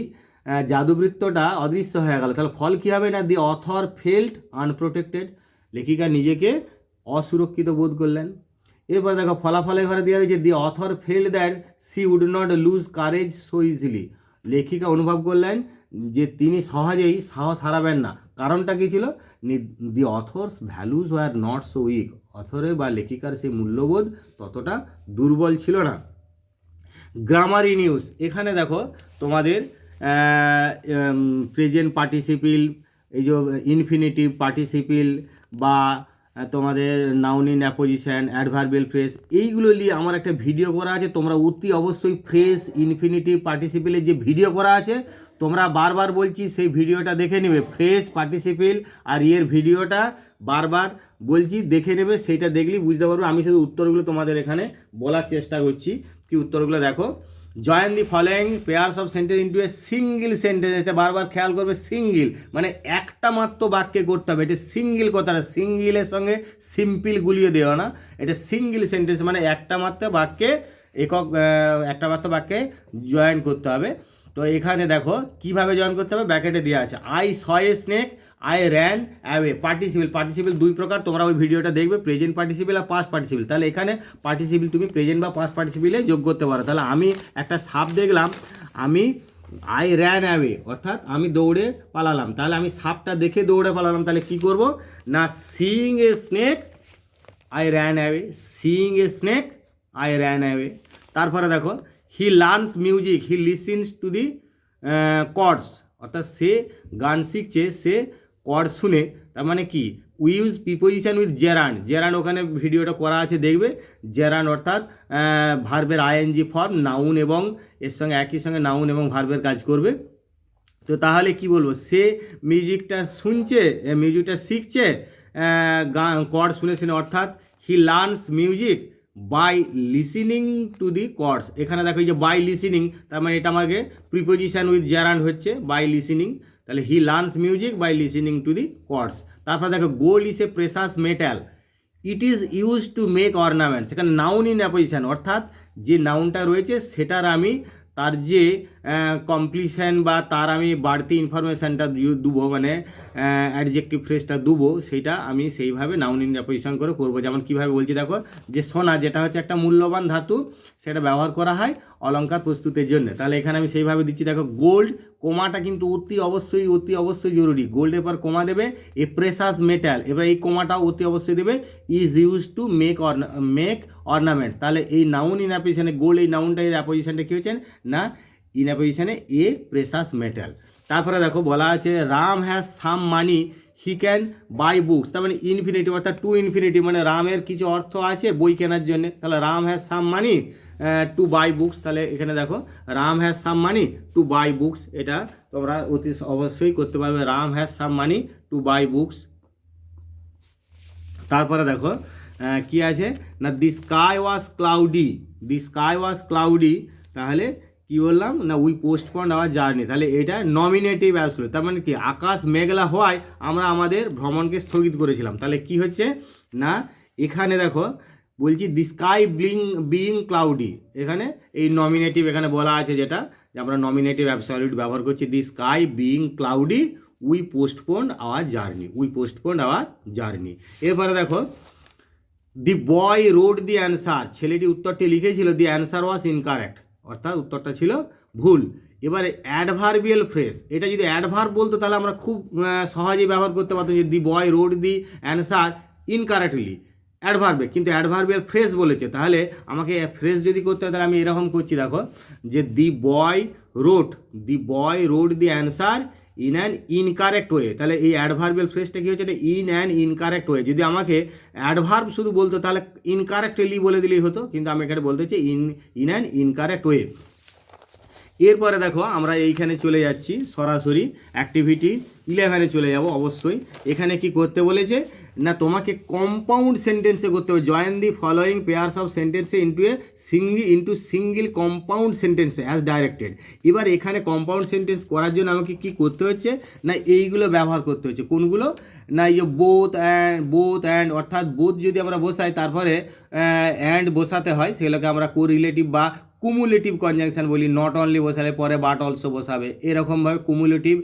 জাদুবৃত্তটা অদৃশ্য হয়ে গেল, তাহলে ফল কী হবে না, দি অথর ফেল্ট আনপ্রোটেক্টেড, লেখিকা নিজেকে অসুরক্ষিত বোধ করলেন। এরপর দেখো, ফলাফলে ঘরে দেওয়া রয়েছে, the author felt that she would not lose courage so easily, লেখিকা অনুভব করলেন যে তিনি সহজেই সাহস হারাবেন না। কারণটা কী ছিল, the author's values were not so weak, অথরের বা লেখিকার সেই মূল্যবোধ ততটা দুর্বল ছিল না। গ্রামারি নিউজ, এখানে দেখো তোমাদের প্রেজেন্ট পার্টিসিপিল, এই যে ইনফিনিটিভ পার্টিসিপিল বা তোমাদের noun in apposition, adverbial phrase, এইগুলো নিয়ে আমার একটা ভিডিও করা আছে। তোমরা অতি অবশ্যই ফ্রেজ, ইনফিনিটিভ, পার্টিসিপিলের যে ভিডিও করা আছে তোমরা বারবার বলছি সেই ভিডিওটা দেখে নেবে। ফ্রেজ, পার্টিসিপিল আর এর ভিডিওটা বারবার বলছি দেখে নেবে, সেইটা দেখলেই বুঝতে পারবে। আমি শুধু উত্তরগুলো তোমাদের এখানে বলার চেষ্টা করছি। কি উত্তরগুলো দেখো, join the following pairs of sentence into a single sentence. এটা বারবার খেয়াল করবে, সিঙ্গেল মানে একটা মাত্র বাক্যে করতে হবে। এটা সিঙ্গেল কথাটা, সিঙ্গেলের সঙ্গে সিম্পল গুলিয়ে দেওয়া না, এটা সিঙ্গেল সেন্টেন্স মানে একটা মাত্র বাক্যে, একক একটা মাত্র বাক্যে জয়েন করতে হবে। তো এখানে দেখো কিভাবে জয়েন করতে হবে, ব্র্যাকেটে দেওয়া আছে। I saw a snake, I ran away. Participle দুই প্রকার, তোমরা ওই ভিডিওটা দেখবে, প্রেজেন্ট পার্টিসিপেল আর পাস্ট পার্টিসিপেল। তাহলে এখানে পার্টিসিপেল তুমি প্রেজেন্ট বা পাস্ট পার্টিসিপেলে যোগ করতে পারো। তাহলে আমি একটা সাপ দেখলাম, আমি আই র্যান অ্যাওয়ে অর্থাৎ আমি দৌড়ে পালালাম। তাহলে আমি সাপটা দেখে দৌড়ে পালালাম, তাহলে কি করব না, seeing a snake I ran away, seeing a snake I ran away. তারপরে দেখো, হি learns music, he listens to the chords, অর্থাৎ সে গান শিখছে, সে কর্ড শুনে। তার মানে কি, we use preposition with gerund. Gerund ওখানে ভিডিওটা করা আছে, দেখবে। জেরান্ড অর্থাৎ ভার্বের আইএনজি ফর্ম, নাউন এবং এর সঙ্গে একই সঙ্গে নাউন এবং ভার্বের কাজ করবে। তো তাহলে কি বলবো, সে মিউজিকটা শুনছে, মিউজিকটা শিখছে গান কর্ড শুনে শুনে, অর্থাৎ he learns music by listening to the chords. এখানে দেখো এই যে বাই লিসেনিং, তার মানে এটা আমাকে প্রিপোজিশন উইথ জেরান্ড হচ্ছে বাই লিসেনিং। তাহলে he learns music by listening to the chords. তারপরে দেখো, gold is a precious metal, it is use to make ornaments. এখানে নাউন ইন অ্যাপোজিশন, অর্থাৎ যে নাউনটা রয়েছে সেটার আমি তার যে কমপ্লিশন বা তার আমি বাড়তি ইনফরমেশানটা দেবো, মানে অ্যাডজেক্টিভ ফ্রেজটা দেবো, সেটা আমি সেইভাবে নাউন ইন অ্যাপোজিশন করে করবো। যেমন কীভাবে বলছি দেখো, যে সোনা যেটা হচ্ছে একটা মূল্যবান ধাতু, সেটা ব্যবহার করা হয় অলংকার প্রস্তুতের জন্য। তাহলে এখানে আমি সেইভাবে দিচ্ছি, দেখো গোল্ড, কোমাটা কিন্তু অতি অবশ্যই জরুরি। গোল্ডের পর কোমা দেবে, এ প্রেসাস মেটাল, এবার এই কোমাটাও অতি অবশ্যই দেবে, is use to make ornaments. তাহলে এই নাউন ইন অ্যাপোজিশনে গোল্ড, এই নাউনটা এর অ্যাপোজিশনটা কী হচ্ছেন না, ইন অ্যাপোজিশনে এ প্রেসাস মেটাল। তারপরে দেখো বলা আছে, Ram has some money, he can buy books. তার মানে ইনফিনিটিভ, অর্থাৎ টু ইনফিনিটিভ, মানে রামের কিছু অর্থ আছে বই কেনার জন্য। তাহলে Ram has some money to buy books. তাহলে এখানে দেখো, Ram has some money to buy books, এটা তোমরা অতি অবশ্যই করতে পারবে, Ram has some money to buy books. তারপরে দেখো কি আছে না, দি স্কাই ওয়াজ ক্লাউডি, তাহলে কি বললাম না, উই পোস্টপন্ড আওয়ার জার্নি। তাহলে এটা নমিনেটিভ অ্যাবসলিউট, তার মানে কি, আকাশ মেঘলা হওয়ায় আমরা আমাদের ভ্রমণকে স্থগিত করেছিলাম। তাহলে কি হচ্ছে না, এখানে দেখো বলছি দি স্কাই বিং ক্লাউডি, এখানে এই নমিনেটিভ এখানে বলা আছে, যেটা যে আমরা নমিনেটিভ অ্যাবসলিউট ব্যবহার করছি, the sky being cloudy we postponed hour journey. এরপরে দেখো, দি বয় রোড দি অ্যান্সার, ছেলেটি উত্তরটি লিখেছিল, দি অ্যান্সার ওয়াজ ইনকারেক্ট, অর্থাৎ উত্তরটা ছিল ভুল। এবারে অ্যাডভার্বিয়াল ফ্রেজ, এটা যদি অ্যাডভার্ব বলতো তাহলে আমরা খুব সহজেই ব্যবহার করতে পারতাম, যে the boy wrote the answer incorrectly, অ্যাডভার্বে, কিন্তু অ্যাডভার্বিয়াল ফ্রেজ বলেছে। তাহলে আমাকে ফ্রেজ যদি করতে হয়, তাহলে আমি এরকম করছি, দেখো যে the boy wrote the answer in an incorrect way. তাহলে এই অ্যাডভার্বিয়াল ফ্রেজটা কী হচ্ছে, ইন অ্যান ইনকারেক্ট ওয়ে। যদি আমাকে অ্যাডভার্ব শুধু বলতো তাহলে ইনকারেক্টলি বলে দিলেই হতো, কিন্তু আমি এখানে বলতে চাই ইন অ্যান ইনকারেক্ট ওয়ে। এরপরে দেখো আমরা এইখানে চলে যাচ্ছি সরাসরি অ্যাক্টিভিটি 11-এ চলে যাব। অবশ্যই এখানে কি করতে বলেছে না, তোমাকে কম্পাউন্ড সেন্টেন্সে করতে হবে। Join the following pairs of সেন্টেন্সে ইন্টু সিঙ্গেল কম্পাউন্ড সেন্টেন্সে অ্যাজ ডাইরেক্টেড। এবার এখানে কম্পাউন্ড সেন্টেন্স করার জন্য আমাকে কি করতে হচ্ছে না, এইগুলো ব্যবহার করতে হচ্ছে। কোনগুলো না, এই যে বোথ অ্যান্ড, অর্থাৎ বোথ যদি আমরা বসাই তারপরে অ্যান্ড বসাতে হয়, সেগুলোকে আমরা কোরিলেটিভ বা কুমুলেটিভ কনজাংশন বলি। নট অনলি বসালে পরে বাট অলসো বসাবে, এরকমভাবে কুমুলেটিভ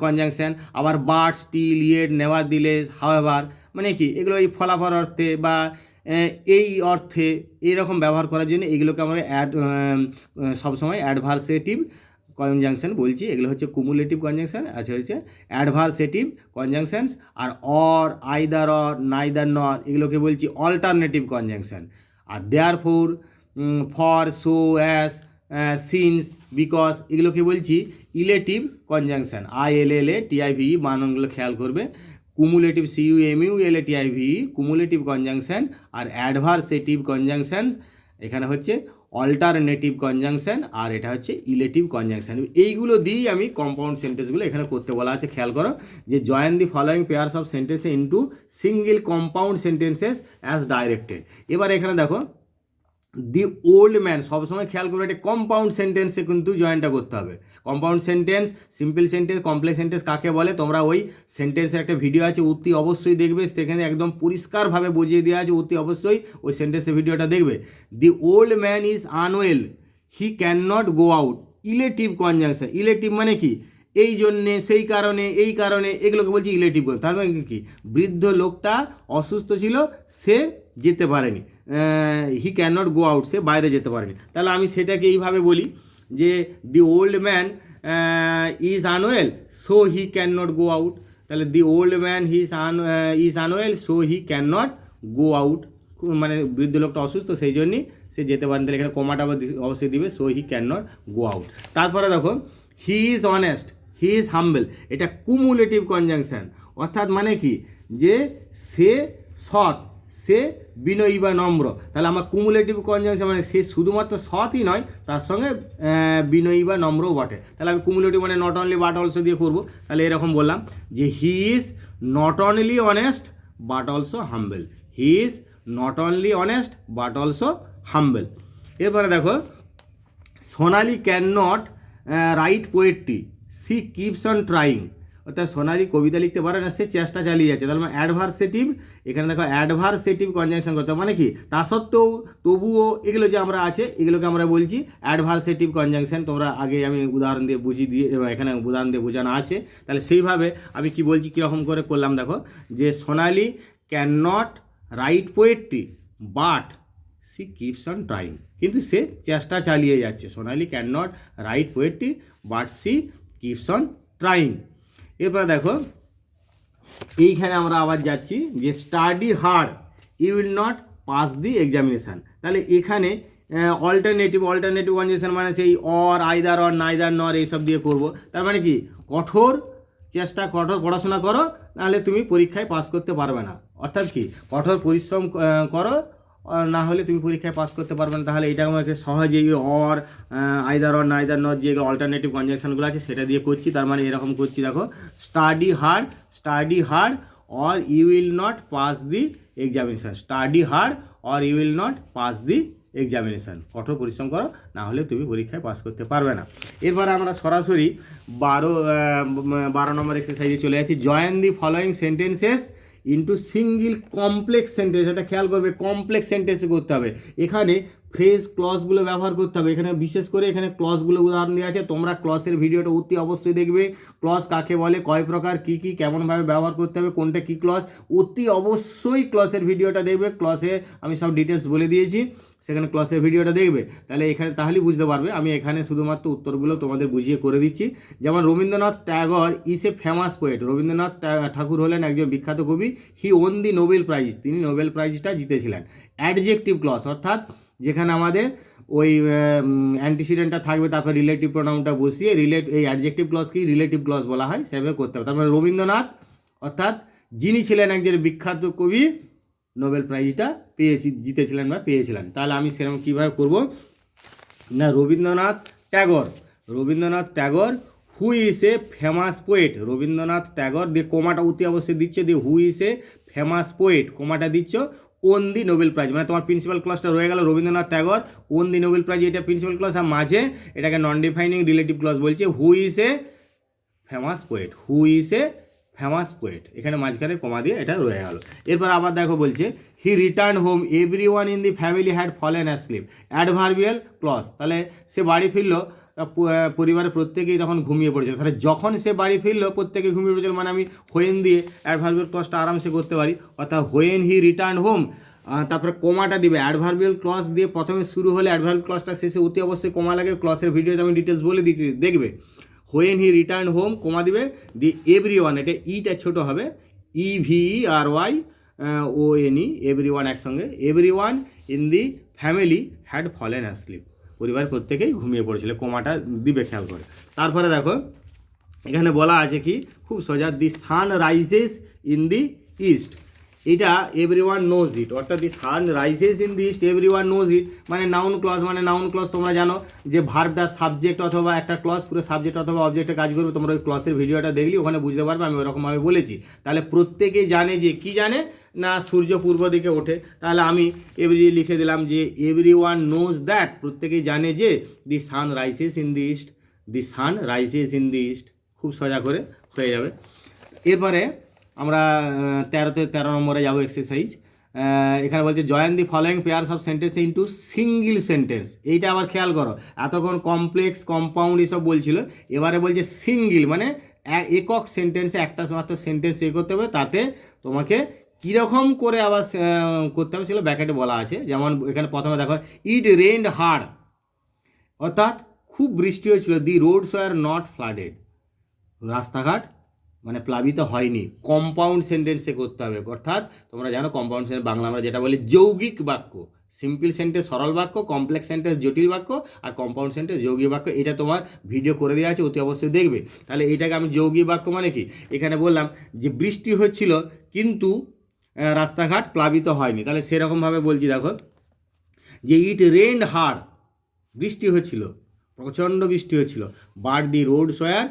কনজাংশন। আবার বাট, স্টিল, ইয়েট, নেভার, দিলে, হাওয়েভার, মানে কি, এগুলো এই ফলাফল অর্থে বা এই অর্থে এরকম ব্যবহার করার জন্য এগুলোকে আমরা সবসময় অ্যাডভার্সেটিভ কনজাংশন বলছি। এগুলো হচ্ছে কুমুলেটিভ কনজাংশন, আচ্ছা হচ্ছে অ্যাডভার্সেটিভ কনজাংশনস। আর or, either or, neither nor, এগুলোকে বলছি অল্টারনেটিভ কনজাংশন। আর therefore, for, so, as, since, because, এগুলোকে বলছি ইলেটিভ কনজাংশন। ILLATIVE বানানগুলো খেয়াল করবে। কুমুলেটিভ CUMULATIVE কুমুলেটিভ কনজাংশন, আর অ্যাডভার্সেটিভ কনজাংশন এখানে হচ্ছে অল্টারনেটিভ কনজাংশন, আর এটা হচ্ছে ইলেটিভ কনজাংশন। এইগুলো দিয়েই আমি কম্পাউন্ড সেন্টেন্সগুলো এখানে করতে বলা আছে। খেয়াল করো যে join the following pairs of sentences into single compound sentences as directed. এবার এখানে দেখো দি ওল্ড ম্যান, সবসময় খেয়াল করবে এটা কম্পাউন্ড সেন্টেন্সে কিন্তু জয়েনটা করতে হবে। Compound sentence, simple sentence, complex sentence কাকে বলে তোমরা ওই সেন্টেন্সের একটা ভিডিও আছে, অতি অবশ্যই দেখবে, সেখানে একদম পরিষ্কারভাবে বুঝিয়ে দেওয়া আছে, অতি অবশ্যই ওই সেন্টেন্সের ভিডিওটা দেখবে। The old man is unwell, he can not go out, illative conjunction. Illative মানে কি? এই জন্যে, সেই কারণে, এই কারণে, এগুলোকে বলছি ইলেটিভ। তার মানে কি? বৃদ্ধ লোকটা অসুস্থ ছিল, সে যেতে পারেনি, he can not go out, সে বাইরে যেতে পারেনি। তাহলে আমি সেটাকে এইভাবে বলি যে the old man is unwell so he can not go out. তাহলে the old man is unwell so he can not go out, মানে বৃদ্ধ লোকটা অসুস্থ সেই জন্যই সে যেতে পারেন। তাহলে এখানে কমাটা অবশ্যই দিবে, so he can not go out. তারপরে দেখো he is honest, he is humble, এটা কুমুলেটিভ কনজাংশন। অর্থাৎ মানে কি? যে সে সৎ, সে বিনয়ী বা নম্র। তাহলে আমার কুমুলেটিভ কনজাংশন মানে সে শুধুমাত্র সৎই নয়, তার সঙ্গে বিনয়ী বা নম্রও বটে। তাহলে আমি কুমুলেটিভ মানে নট অনলি বাট অলসো দিয়ে করবো। তাহলে এরকম বললাম যে he is not only honest but also humble, he is not only honest but also humble. এরপরে দেখো Sonali can not write poetry, she keeps on trying. অর্থাৎ সোনালি কবিতা লিখতে পারে না, সে চেষ্টা চালিয়ে যাচ্ছে। তাহলে অ্যাডভার্সেটিভ, এখানে দেখো অ্যাডভার্সেটিভ কনজাংশন করতে হবে। মানে কি? তা সত্ত্বেও, তবুও, এগুলো যে আমরা আছে এগুলোকে আমরা বলছি অ্যাডভার্সেটিভ কনজাংশন। তোমরা আগে আমি উদাহরণ দিয়ে বুঝিয়ে দিয়ে, এখানে উদাহরণ দিয়ে বোঝানো আছে। তাহলে সেইভাবে আমি কি বলছি, কীরকম করে করলাম দেখো, যে Sonali can not write poetry but she keeps on trying, কিন্তু সে চেষ্টা চালিয়ে যাচ্ছে। Sonali can not write poetry but she keeps on trying. এরপরে দেখো এইখানে আমরা আবার যাচ্ছি যে study hard you will not pass the examination. তাহলে এখানে অল্টারনেটিভ কনজাংশন মানে সেই অর, আইদার, অর, নাইদার, নর এইসব দিয়ে করব। তার মানে কি? কঠোর পড়াশোনা করো, নাহলে তুমি পরীক্ষায় পাস করতে পারবে না। অর্থাৎ কি? কঠোর পরিশ্রম করো, না হলে তুমি পরীক্ষায় পাস করতে পারবে না। তাহলে এটা আমাকে সহজেই or, either, or, neither, not যে অল্টারনেটিভ কনজাংশনগুলো আছে সেটা দিয়ে করছি। তার মানে এরকম করছি দেখো, study hard or you will not pass the examination, study hard or you will not pass the examination. কঠোর পরিশ্রম করো, না হলে তুমি পরীক্ষায় পাস করতে পারবে না। এরপর আমরা সরাসরি 12 নম্বর এক্সারসাইজে চলে যাচ্ছি। Join the following sentences into single complex sentence. এটা খেয়াল করবে, কমপ্লেক্স সেন্টেন্সে করতে হবে। এখানে ফ্রেজ ক্লজগুলো ব্যবহার করতে হবে। এখানে বিশেষ করে এখানে ক্লজগুলো উদাহরণ দেওয়া আছে, তোমরা ক্লজের ভিডিওটা অতি অবশ্যই দেখবে। ক্লজ কাকে বলে, কয় প্রকার, কী কী, কেমনভাবে ব্যবহার করতে হবে, কোনটা কী ক্লজ, অতি অবশ্যই ক্লজের ভিডিওটা দেখবে। ক্লজে আমি সব ডিটেলস বলে দিয়েছি, সেখানে ক্লসের ভিডিওটা দেখবে। তাহলে এখানে তাহলেই বুঝতে পারবে। আমি এখানে শুধুমাত্র উত্তরগুলো তোমাদের বুঝিয়ে করে দিচ্ছি। যেমন Rabindranath Tagore is a famous poet, Rabindranath Thakur হলেন একজন বিখ্যাত কবি। He won the Nobel prize, তিনি নোবেল প্রাইজটা জিতেছিলেন। অ্যাডজেক্টিভ ক্লজ, অর্থাৎ যেখানে আমাদের ওই অ্যান্টিসিডেন্টটা থাকবে, তারপর রিলেটিভ প্রোনাউনটা বসিয়ে এই অ্যাডজেক্টিভ ক্লজকেই রিলেটিভ ক্লজ বলা হয়, সেভাবে করতে হবে। তারপরে রবীন্দ্রনাথ, অর্থাৎ যিনি ছিলেন একজন বিখ্যাত কবি, নোবেল প্রাইজটা জিতেছিলেন বা পেয়েছিলেন। তাহলে আমি সেরকম কীভাবে করব না, Rabindranath Tagore who is a famous poet, Rabindranath Tagore দিয়ে কোমাটা অতি অবশ্যই দিচ্ছ, দিয়ে who is a famous poet কোমাটা দিচ্ছ, ওন দি নোবেল প্রাইজ, মানে তোমার প্রিন্সিপাল ক্লজটা রয়ে গেল Rabindranath Tagore won the Nobel prize, এটা প্রিন্সিপাল ক্লজ। আর মাঝে এটাকে নন ডিফাইনিং রিলেটিভ ক্লজ বলছে, who is a famous poet, এখানে মাঝখানে কমা দিয়ে এটা রয়ে গেল। এরপর আবার দেখো বলছে he return home every one in the family had fallen asleep, adverbial clause. তাহলে সে বাড়ি ফিরলো, পরিবারের প্রত্যেকেই তখন ঘুমিয়ে পড়েছিল। তাহলে যখন সে বাড়ি ফিরলো প্রত্যেকে ঘুমিয়ে পড়েছিল, মানে আমি হোয়েন দিয়ে অ্যাডভার্বিয়াল ক্লজটা আরামসে করতে পারি। অর্থাৎ হোয়েন হি রিটার্ন হোম, তারপরে কোমাটা দিবে, অ্যাডভার্বিয়াল ক্লজ দিয়ে প্রথমে শুরু হলে অ্যাডভার্বিয়াল ক্লজটা শেষে অতি অবশ্যই কোমা লাগে। ক্লজের ভিডিওতে আমি ডিটেলস বলে দিচ্ছি, দেখবে। When he return home comma দিবে, দি এভরি ওয়ান, এটা ইটা ছোটো হবে, EVERYONE, এভরি ওয়ান একসঙ্গে, every one in the family had fallen asleep, পরিবারের প্রত্যেকেই ঘুমিয়ে পড়েছিল। কোমাটা দিবে খেয়াল করে। তারপরে দেখো এখানে বলা আছে কি খুব সোজা, the sun rises in the east, এটা এভরিওয়ান নোজ ইট, অর্থাৎ the sun rises in the east everyone knows it মানে নাউন ক্লজ। মানে নাউন ক্লজ তোমরা জানো যে ভার্বটা সাবজেক্ট অথবা একটা ক্লজ পুরো সাবজেক্ট অথবা অবজেক্টে কাজ করবে। তোমরা ওই ক্লজের ভিডিওটা দেখলে ওখানে বুঝতে পারবে আমি ওরকমভাবে বলেছি। তাহলে প্রত্যেকেই জানে যে কি জানে না সূর্য পূর্ব দিকে ওঠে, তাহলে আমি এভরি লিখে দিলাম যে এভরিওয়ান নোজ দ্যাট, প্রত্যেকেই জানে যে the sun rises in the east, the sun rises in the east, খুব সোজা করে হয়ে যাবে। এরপরে আমরা 13 নম্বরে যাবো এক্সারসাইজ। এখানে বলছে join the following pairs of sentence into single sentence. এইটা আবার খেয়াল করো, এতক্ষণ কমপ্লেক্স কম্পাউন্ড এসব বলছিল, এবারে বলছে সিঙ্গল মানে একক সেন্টেন্সে একটা মাত্র সেন্টেন্স এ করতে হবে। তাতে তোমাকে কীরকম করে আবার করতে হবে সেগুলো ব্র্যাকেটে বলা আছে। যেমন এখানে প্রথমে দেখো ইট রেইনড হার্ড, অর্থাৎ খুব বৃষ্টি হয়েছিল। দি রোডস ওয়ার নট ফ্লাডেড, রাস্তাঘাট মানে প্লাবিত হয়নি। কম্পাউন্ড সেন্টেন্সে করতে হবে, অর্থাৎ তোমরা জানো কম্পাউন্ড সেন্টেন্স বাংলা আমরা যেটা বলি যৌগিক বাক্য। সিম্পল সেন্টেন্স সরল বাক্য, কমপ্লেক্স সেন্টেন্স জটিল বাক্য, আর কম্পাউন্ড সেন্টেন্স যৌগিক বাক্য। এটা তোমার ভিডিও করে দেওয়া আছে, অতি অবশ্যই দেখবে। তাহলে এইটাকে আমি যৌগিক বাক্য মানে কি, এখানে বললাম যে বৃষ্টি হচ্ছিল কিন্তু রাস্তাঘাট প্লাবিত হয়নি, তাহলে সেরকমভাবে বলছি দেখো যে ইট রেইনড হার্ড, বৃষ্টি হচ্ছিল, প্রচণ্ড বৃষ্টি হচ্ছিল। But the roads were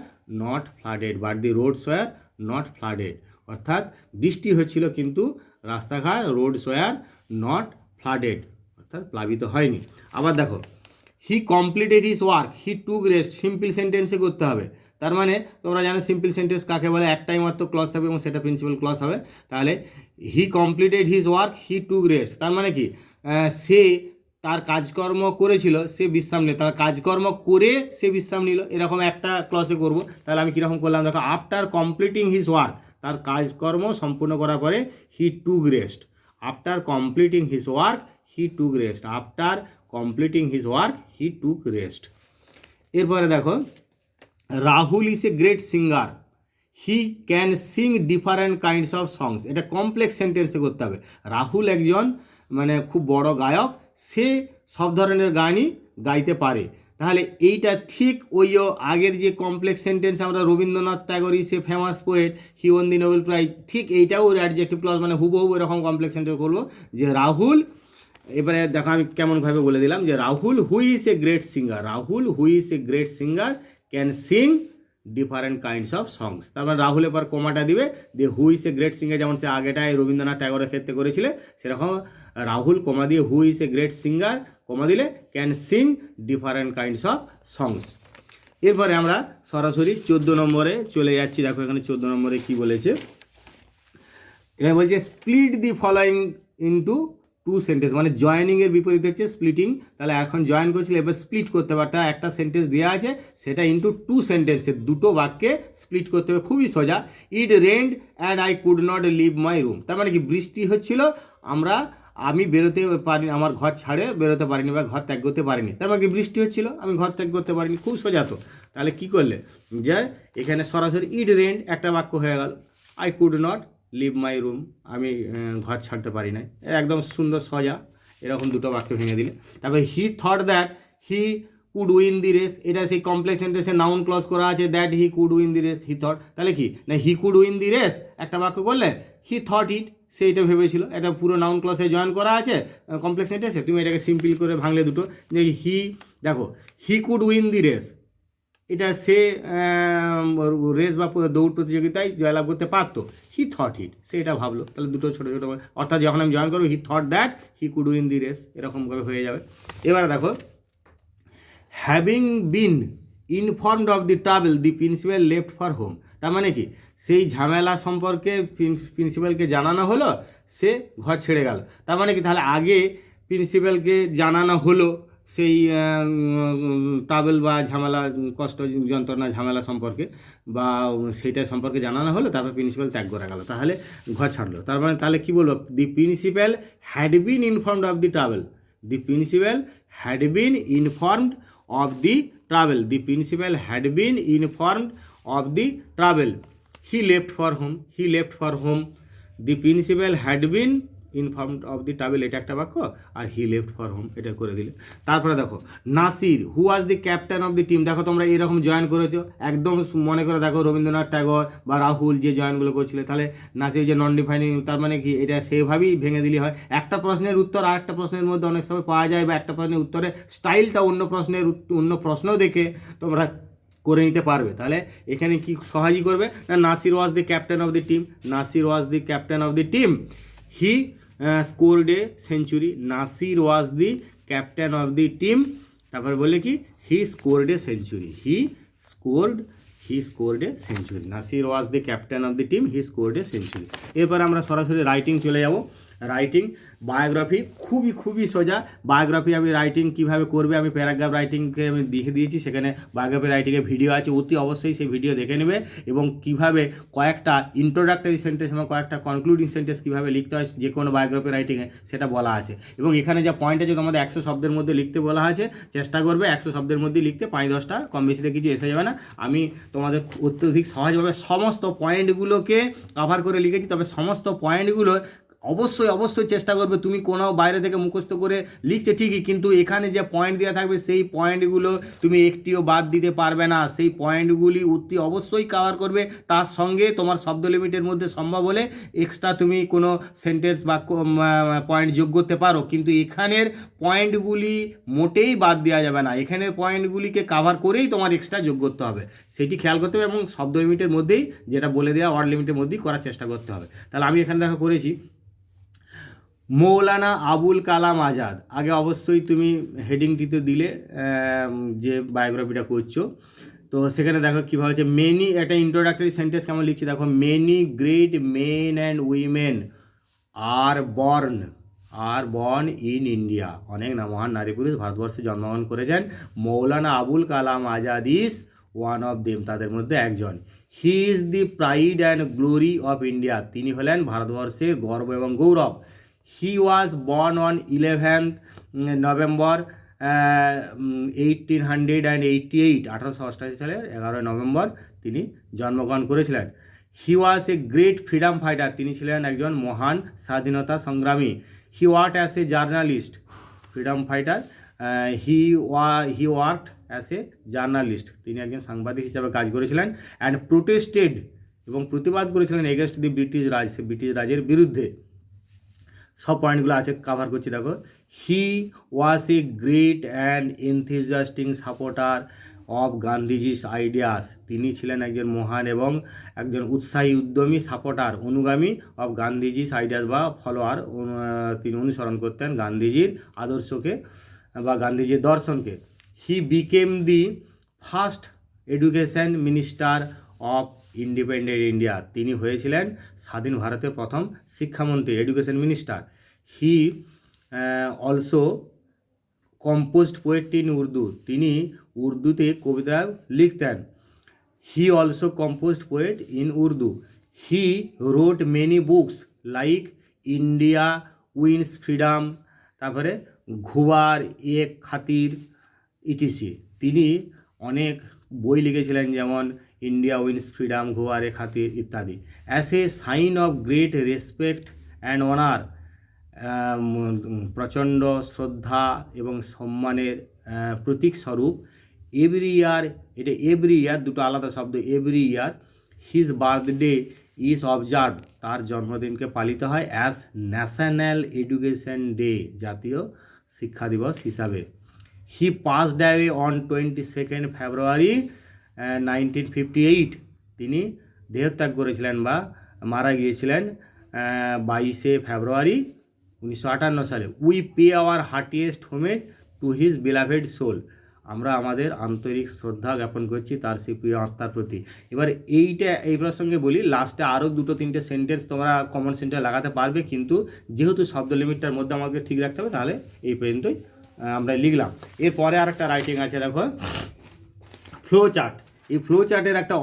not flooded, but the roads were not flooded, অর্থাৎ বৃষ্টি হচ্ছিল কিন্তু রাস্তাঘাট রোডস ওয়ার নট ফ্লাডেড, অর্থাৎ প্লাবিত হয়নি। আবার দেখো হি completed his work, he took rest, simple সেন্টেন্সে করতে হবে। তার মানে তোমরা জানো সিম্পল সেন্টেন্স কাকে বলে, একটাই মাত্র ক্লজ থাকবে এবং সেটা প্রিন্সিপাল ক্লজ হবে। তাহলে হি completed his work, he took rest, তার মানে কি সে তার কাজকর্ম করেছিল, সে বিশ্রাম নিল, তার কাজকর্ম করে সে বিশ্রাম নিল, এরকম একটা ক্লসে করব। তাহলে আমি কীরকম করলাম দেখো, আফটার কমপ্লিটিং হিজ ওয়ার্ক, তার কাজকর্ম সম্পূর্ণ করার পরে he took rest, after completing his work he took rest, after completing his work he took rest. এরপরে দেখো Rahul is a great singer, he can sing different kinds of songs, এটা complex সেন্টেন্সে করতে হবে। রাহুল একজন মানে খুব বড় গায়ক, সে সব ধরনের গানই গাইতে পারে। তাহলে এইটা ঠিক ওই আগের যে কমপ্লেক্স সেন্টেন্স আমরা Rabindranath Tagore is a famous poet, he won the Nobel prize, ঠিক এইটাও ওর অ্যাডজেক্টিভ ক্লজ মানে হুবহু এরকম কমপ্লেক্স সেন্টেন্স করবো যে রাহুল। এবারে দেখো আমি কেমনভাবে বলে দিলাম যে রাহুল হু is a great singer, Rahul who is a great singer can sing different kinds of সংস। তার মানে রাহুল এবার কমাটা দিবে দিয়ে who is a great singer, যেমন সে আগেটায় রবীন্দ্রনাথ ট্যাগরের ক্ষেত্রে করেছিল সেরকম রাহুল কমা দিয়ে who is a great singer comma দিলে can sing different kinds of songs. এরপরে আমরা সরাসরি 14 নম্বরে চলে যাচ্ছি। দেখো এখানে 14 নম্বরে কি বলেছে, এখানে বলছে split the following into two sentence, মানে জয়েনিংয়ের বিপরীত হচ্ছে স্প্লিটিং। তাহলে এখন জয়েন করছিল, এবার স্প্লিট করতে পারতে একটা সেন্টেন্স দেওয়া আছে সেটা ইনটু টু সেন্টেন্সে, দুটো বাক্যে স্প্লিট করতে হবে, খুবই সোজা। It rained and I could not leave my room, তার মানে কি বৃষ্টি হচ্ছিল আমি বেরোতে পারিনি, আমার ঘর ছাড়ে বেরোতে পারিনি বা ঘর ত্যাগ করতে পারিনি, তার মানে কি বৃষ্টি হচ্ছিল আমি ঘর ত্যাগ করতে পারিনি, খুব সোজা। তো তাহলে কী করলে যে এখানে সরাসরি ইট রেন্ড একটা বাক্য হয়ে গেল, I could not leave my room আমি ঘর ছাড়তে পারি না, একদম সুন্দর সোজা, এরকম দুটো বাক্য ভেঙে দিলে। তারপরে he thought that he could win the race, এটা সেই কমপ্লেক্স সেন্টেন্সে নাউন ক্লজ করা আছে, that he could win the race, he thought, তাহলে কি না he could win the race একটা বাক্য করলে হি থট ইট, সে এটা ভেবেছিল, এটা পুরো নাউন ক্লজে জয়েন করা আছে কমপ্লেক্স সেন্টেন্সে। তুমি এটাকে সিম্পল করে ভাঙলে দুটো যে হি, দেখো he could win the race, এটা সে রেস বা দৌড় প্রতিযোগিতায় জয়লাভ করতে পারতো, হি থট ইট সে এটা ভাবলো, তাহলে দুটো ছোটো ছোটো, অর্থাৎ যখন আমি জয়েন করবো he thought that he could win the race, এরকমভাবে হয়ে যাবে। এবারে দেখো having been informed of the travel the principal left for home, তার মানে কি সেই ঝামেলা সম্পর্কে প্রিন্সিপালকে জানানো হলো, সে ঘর ছেড়ে গেল, তার মানে কি তাহলে আগে প্রিন্সিপালকে জানানো হলো সেই ট্রাভেল বা ঝামেলা কষ্ট যন্ত্রণা ঝামেলা সম্পর্কে বা সেইটা সম্পর্কে জানানো হলো, তারপর প্রিন্সিপাল ত্যাগ করা গেল, তাহলে ঘর ছাড়লো। তার মানে তাহলে কী বলবো, the principal had been informed of the travel, the principal had been informed of the travel, the principal had been informed of the travel, he left for home, he left for home, the principal had been informed of the travel, এটা একটা বাক্য, আর he left for home এটা করে দিলে। তারপরে দেখো Nasir, who was the captain of the team. দেখো তোমরা এরকম জয়েন করেছো, একদম মনে করে দেখো রবীন্দ্রনাথ ট্যাগর বা রাহুল যে জয়েনগুলো করছিলে, তাহলে নাসির যে নন ডিফাইনিং, তার মানে কি এটা সেভাবেই ভেঙে দিলে হয়। একটা প্রশ্নের উত্তর আর একটা প্রশ্নের মধ্যে অনেক সময় পাওয়া যায়, বা একটা প্রশ্নের উত্তরে স্টাইলটা অন্য প্রশ্নও দেখে তোমরা করে নিতে পারবে। তাহলে এখানে কি সহজই করবে না, Nasir was the captain of the team, Nasir was the captain of the team, he scored a century, Nasir was the captain of the team, তারপরে বলে কি he scored a century, he scored a century, Nasir was the captain of the team, he scored a century. এরপর আমরা সরাসরি writing চলে যাব। Writing biography খুবই সোজা। বায়োগ্রাফি আমি রাইটিং কিভাবে করবে, আমি প্যারাগ্রাফ রাইটিংকে আমি দেখে দিয়েছি, সেখানে বায়োগ্রাফি রাইটিংয়ের ভিডিও আছে, অতি অবশ্যই সেই ভিডিও দেখে নেবে। এবং কিভাবে কয়েকটা ইন্ট্রোডাক্টরি সেন্টেন্স এবং কয়েকটা কনক্লুডিং সেন্টেন্স কীভাবে লিখতে হয় যে কোনো বায়োগ্রাফি রাইটিংয়ে, সেটা বলা আছে। এবং এখানে যা পয়েন্ট আছে তোমাদের 100 শব্দের মধ্যে লিখতে বলা আছে, চেষ্টা করবে 100 শব্দের মধ্যে লিখতে, 5-10টা কম বেশিতে কিছু এসে যাবে না। আমি তোমাদের অত্যধিক সহজভাবে সমস্ত পয়েন্টগুলোকে কভার করে লিখেছি, তবে সমস্ত পয়েন্টগুলো অবশ্যই চেষ্টা করবে, তুমি কোনো বাইরে থেকে মুখস্থ করে লিখছে ঠিকই, কিন্তু এখানে যে পয়েন্ট দেওয়া থাকবে সেই পয়েন্টগুলো তুমি একটিও বাদ দিতে পারবে না, সেই পয়েন্টগুলি অবশ্যই কভার করবে। তার সঙ্গে তোমার শব্দ লিমিটের মধ্যে সম্ভব হলে এক্সট্রা তুমি কোনো সেন্টেন্স বা পয়েন্ট যোগ করতে পারো, কিন্তু এখানের পয়েন্টগুলি মোটেই বাদ দেওয়া যাবে না, এখানের পয়েন্টগুলিকে কভার করেই তোমার এক্সট্রা যোগ করতে হবে, সেটি খেয়াল করতে হবে। এবং শব্দ লিমিটের মধ্যেই, যেটা বলে দেওয়া ওয়ার্ড লিমিটের মধ্যেই করার চেষ্টা করতে হবে। তাহলে আমি এখানে দেখা করেছি মৌলানা আবুল কালাম আজাদ। আগে অবশ্যই তুমি হেডিংটিতে দিলে যে বায়োগ্রাফিটা করছো, তো সেখানে দেখো কীভাবে হচ্ছে মেনি, একটা ইন্ট্রোডাক্টরি সেন্টেন্স কেমন লিখছি দেখো, many great men and women are born in India. অনেক মহান নারী পুরুষ ভারতবর্ষে জন্মগ্রহণ করেছেন, Maulana Abul Kalam Azad is one of them, তাদের মধ্যে একজন। He is the pride and glory of India, তিনি হলেন ভারতবর্ষের গর্ব এবং গৌরব। He was born on 11th November 1888, 1888 সালের 11 নভেম্বর তিনি জন্মগ্রহণ করেছিলেন। হি was a great freedom fighter, তিনি ছিলেন একজন মহান স্বাধীনতা সংগ্রামী। হি worked as a journalist, freedom fighter, he worked as a journalist, তিনি একজন সাংবাদিক হিসাবে কাজ করেছিলেন। অ্যান্ড প্রোটেস্টেড, এবং প্রতিবাদ করেছিলেন against the British Raj, British রাজের বিরুদ্ধে। সব পয়েন্টগুলো আছে, কাভার করছি দেখো। He was a great and enthusiastic supporter of Gandhiji's ideas, তিনি ছিলেন একজন মহান এবং একজন উৎসাহী উদ্যমী সাপোর্টার, অনুগামী অফ গান্ধীজিস আইডিয়াস বা ফলোয়ার, তিনি অনুসরণ করতেন গান্ধীজির আদর্শকে বা গান্ধীজির দর্শনকে। He became the first education minister of independent India, তিনি হয়েছিলেন স্বাধীন ভারতের প্রথম শিক্ষামন্ত্রী, education minister. He also composed poetry in Urdu, তিনি উর্দুতে কবিতা লিখতেন। He also composed poet in Urdu. He wrote many books like India wins freedom, তারপরে ঘুবার এক খাতির ইটিসি, তিনি অনেক বই লিখেছিলেন, যেমন ইন্ডিয়া উইন্স ফ্রিডম, ঘুয়ারে খাতির ইত্যাদি। As a sign of great respect and honour, প্রচণ্ড শ্রদ্ধা এবং সম্মানের প্রতীক স্বরূপ। এভরি ইয়ার, এটা এভরি ইয়ার দুটো আলাদা শব্দ, every year his birthday is observe, তার জন্মদিনকে পালিত হয় অ্যাজ ন্যাশনাল এডুকেশন ডে, জাতীয় শিক্ষা দিবস হিসাবে। হি পাসড অ্যাওয়ে অন 22 ফেব্রুয়ারি 1958, তিনি দেহত্যাগ করেছিলেন বা মারা গিয়েছিলেন 22 ফেব্রুয়ারি 1958 সালে। We pay our heartiest homage to his beloved soul, আমরা আমাদের আন্তরিক শ্রদ্ধা জ্ঞাপন করছি তার সেই প্রিয় আত্মার প্রতি। এবার এই প্রসঙ্গে বলি, লাস্টে আরও 2-3টে সেন্টেন্স তোমরা কমন সেন্টেন্স লাগাতে পারবে, কিন্তু যেহেতু শব্দ লিমিটটার মধ্যে আমাকে ঠিক রাখতে হবে, তাহলে এই পর্যন্তই আমরা লিখলাম। এরপরে আর একটা রাইটিং আছে দেখো, ফ্লো চার্ট। এই ফ্লো চার্টের একটা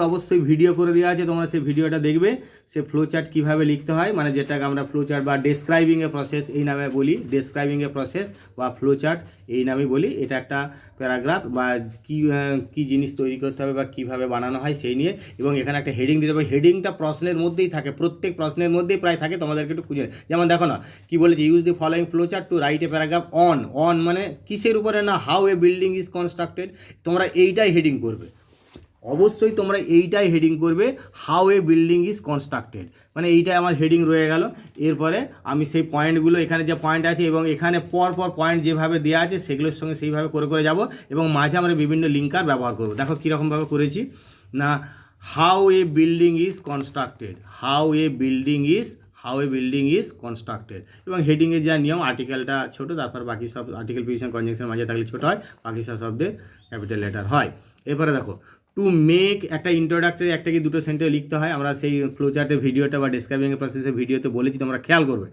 অবশ্যই ভিডিও করে দেওয়া আছে, তোমরা সেই ভিডিওটা দেখবে। সে ফ্লো চার্ট কীভাবে লিখতে হয়, মানে যেটাকে আমরা ফ্লো চার্ট বা ডেসক্রাইবিং এ প্রসেস এই নামে বলি, ডেসক্রাইবিং এ প্রসেস বা ফ্লো চার্ট এই নামে বলি। এটা একটা প্যারাগ্রাফ বা কী জিনিস তৈরি করতে হবে বা কীভাবে বানানো হয় সেই নিয়ে, এবং এখানে একটা হেডিং দিতে হবে। হেডিংটা প্রশ্নের মধ্যেই থাকে, প্রত্যেক প্রশ্নের মধ্যেই প্রায় থাকে, তোমাদেরকে একটু খুঁজে। যেমন দেখো না কি বলেছে, use the following flow chart to write a paragraph on মানে কিসের উপরে, না how a building is constructed. তোমরা এইটাই হেডিং করবে, অবশ্যই তোমরা এইটাই হেডিং করবে, how a building is constructed, মানে এইটাই আমার হেডিং রয়ে গেল। এরপরে আমি সেই পয়েন্টগুলো, এখানে যে পয়েন্ট আছে এবং এখানে পর পয়েন্ট যেভাবে দেওয়া আছে সেগুলোর সঙ্গে সেইভাবে করে যাব, এবং মাঝে আমরা বিভিন্ন লিঙ্কার ব্যবহার করব। দেখো কীরকমভাবে করেছি না, how a building is constructed, how a building is constructed, এবং হেডিংয়ের যা নিয়ম, আর্টিকেলটা ছোট, তারপর বাকি সব আর্টিকেল প্রিপোজিশন কনজাংশন মাঝে থাকলে ছোট হয়, বাকি সব শব্দের ক্যাপিটাল লেটার হয়। এরপরে দেখো টু মেক একটা ইন্ট্রোডাক্টরি একটা কি দুটো সেন্টেন্স লিখতে হয়, আমরা সেই ফ্লোচার্টের ভিডিওটা বা ডেসক্রাইবিং এর প্রসেসের ভিডিওতে বলেছি, তোমরা খেয়াল করবে।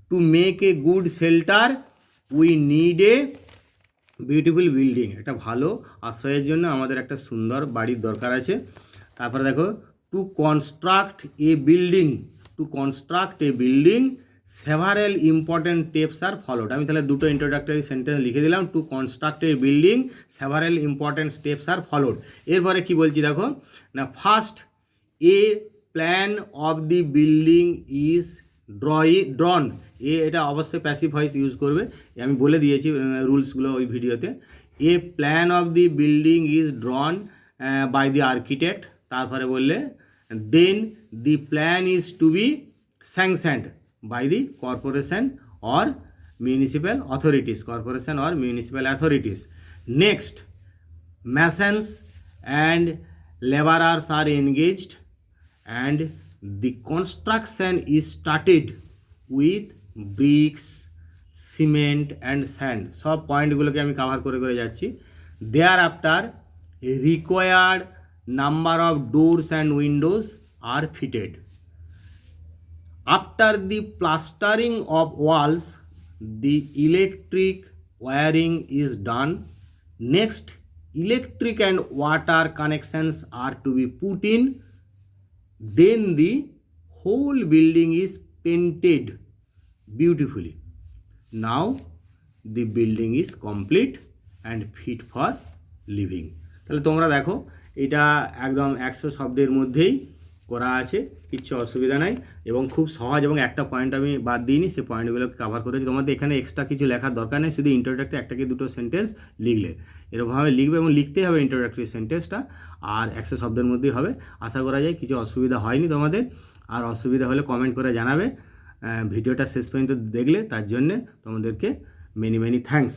To make a good shelter we need a beautiful building, একটা ভালো আশ্রয়ের জন্য আমাদের একটা সুন্দর বাড়ির দরকার আছে। তারপরে দেখো two construct A building several important steps are followed. আমি তাহলে দুটো ইন্ট্রোডাক্টরি সেন্টেন্স লিখে দিলাম, two construct A building several important steps are followed. এরপরে কি বলছি দেখো না, first A plan of the building is ড্রন। এটা অবশ্যই প্যাসিভ ভয়েস ইউজ করবে, আমি বলে দিয়েছি রুলসগুলো ওই ভিডিওতে। A plan of the building is drawn by the architect, তারপরে বললে then the plan is to be sanctioned by the corporation or municipal authorities, next masons and laborers are engaged and the construction is started with bricks, cement and sand. সব পয়েন্টগুলোকে আমি cover করে যাচ্ছি। Thereafter required number of doors and windows are fitted. After the plastering of walls, the electric wiring is done. Next, electric and water connections are to be put in. Then the whole building is painted beautifully. Now the building is complete and fit for living. তাহলে তোমরা দেখো এটা একদম 100 শব্দের মধ্যেই করা আছে, কিচ্ছু অসুবিধা নাই এবং খুব সহজ, এবং একটা পয়েন্ট আমি বাদ দিইনি, সেই পয়েন্টগুলোকে কভার করেছি। তোমাদের এখানে এক্সট্রা কিছু লেখার দরকার নেই, শুধু ইন্ট্রোডাক্টরি একটা কি দুটো সেন্টেন্স লিখলে এরকমভাবে লিখবে এবং লিখতেই হবে ইন্ট্রোডাক্টরি সেন্টেন্সটা, আর 100 শব্দের মধ্যেই হবে। আশা করা যায় কিছু অসুবিধা হয়নি তোমাদের, আর অসুবিধা হলে কমেন্ট করে জানাবে। ভিডিওটা শেষ পর্যন্ত দেখলে তার জন্যে তোমাদেরকে মেনি থ্যাঙ্কস।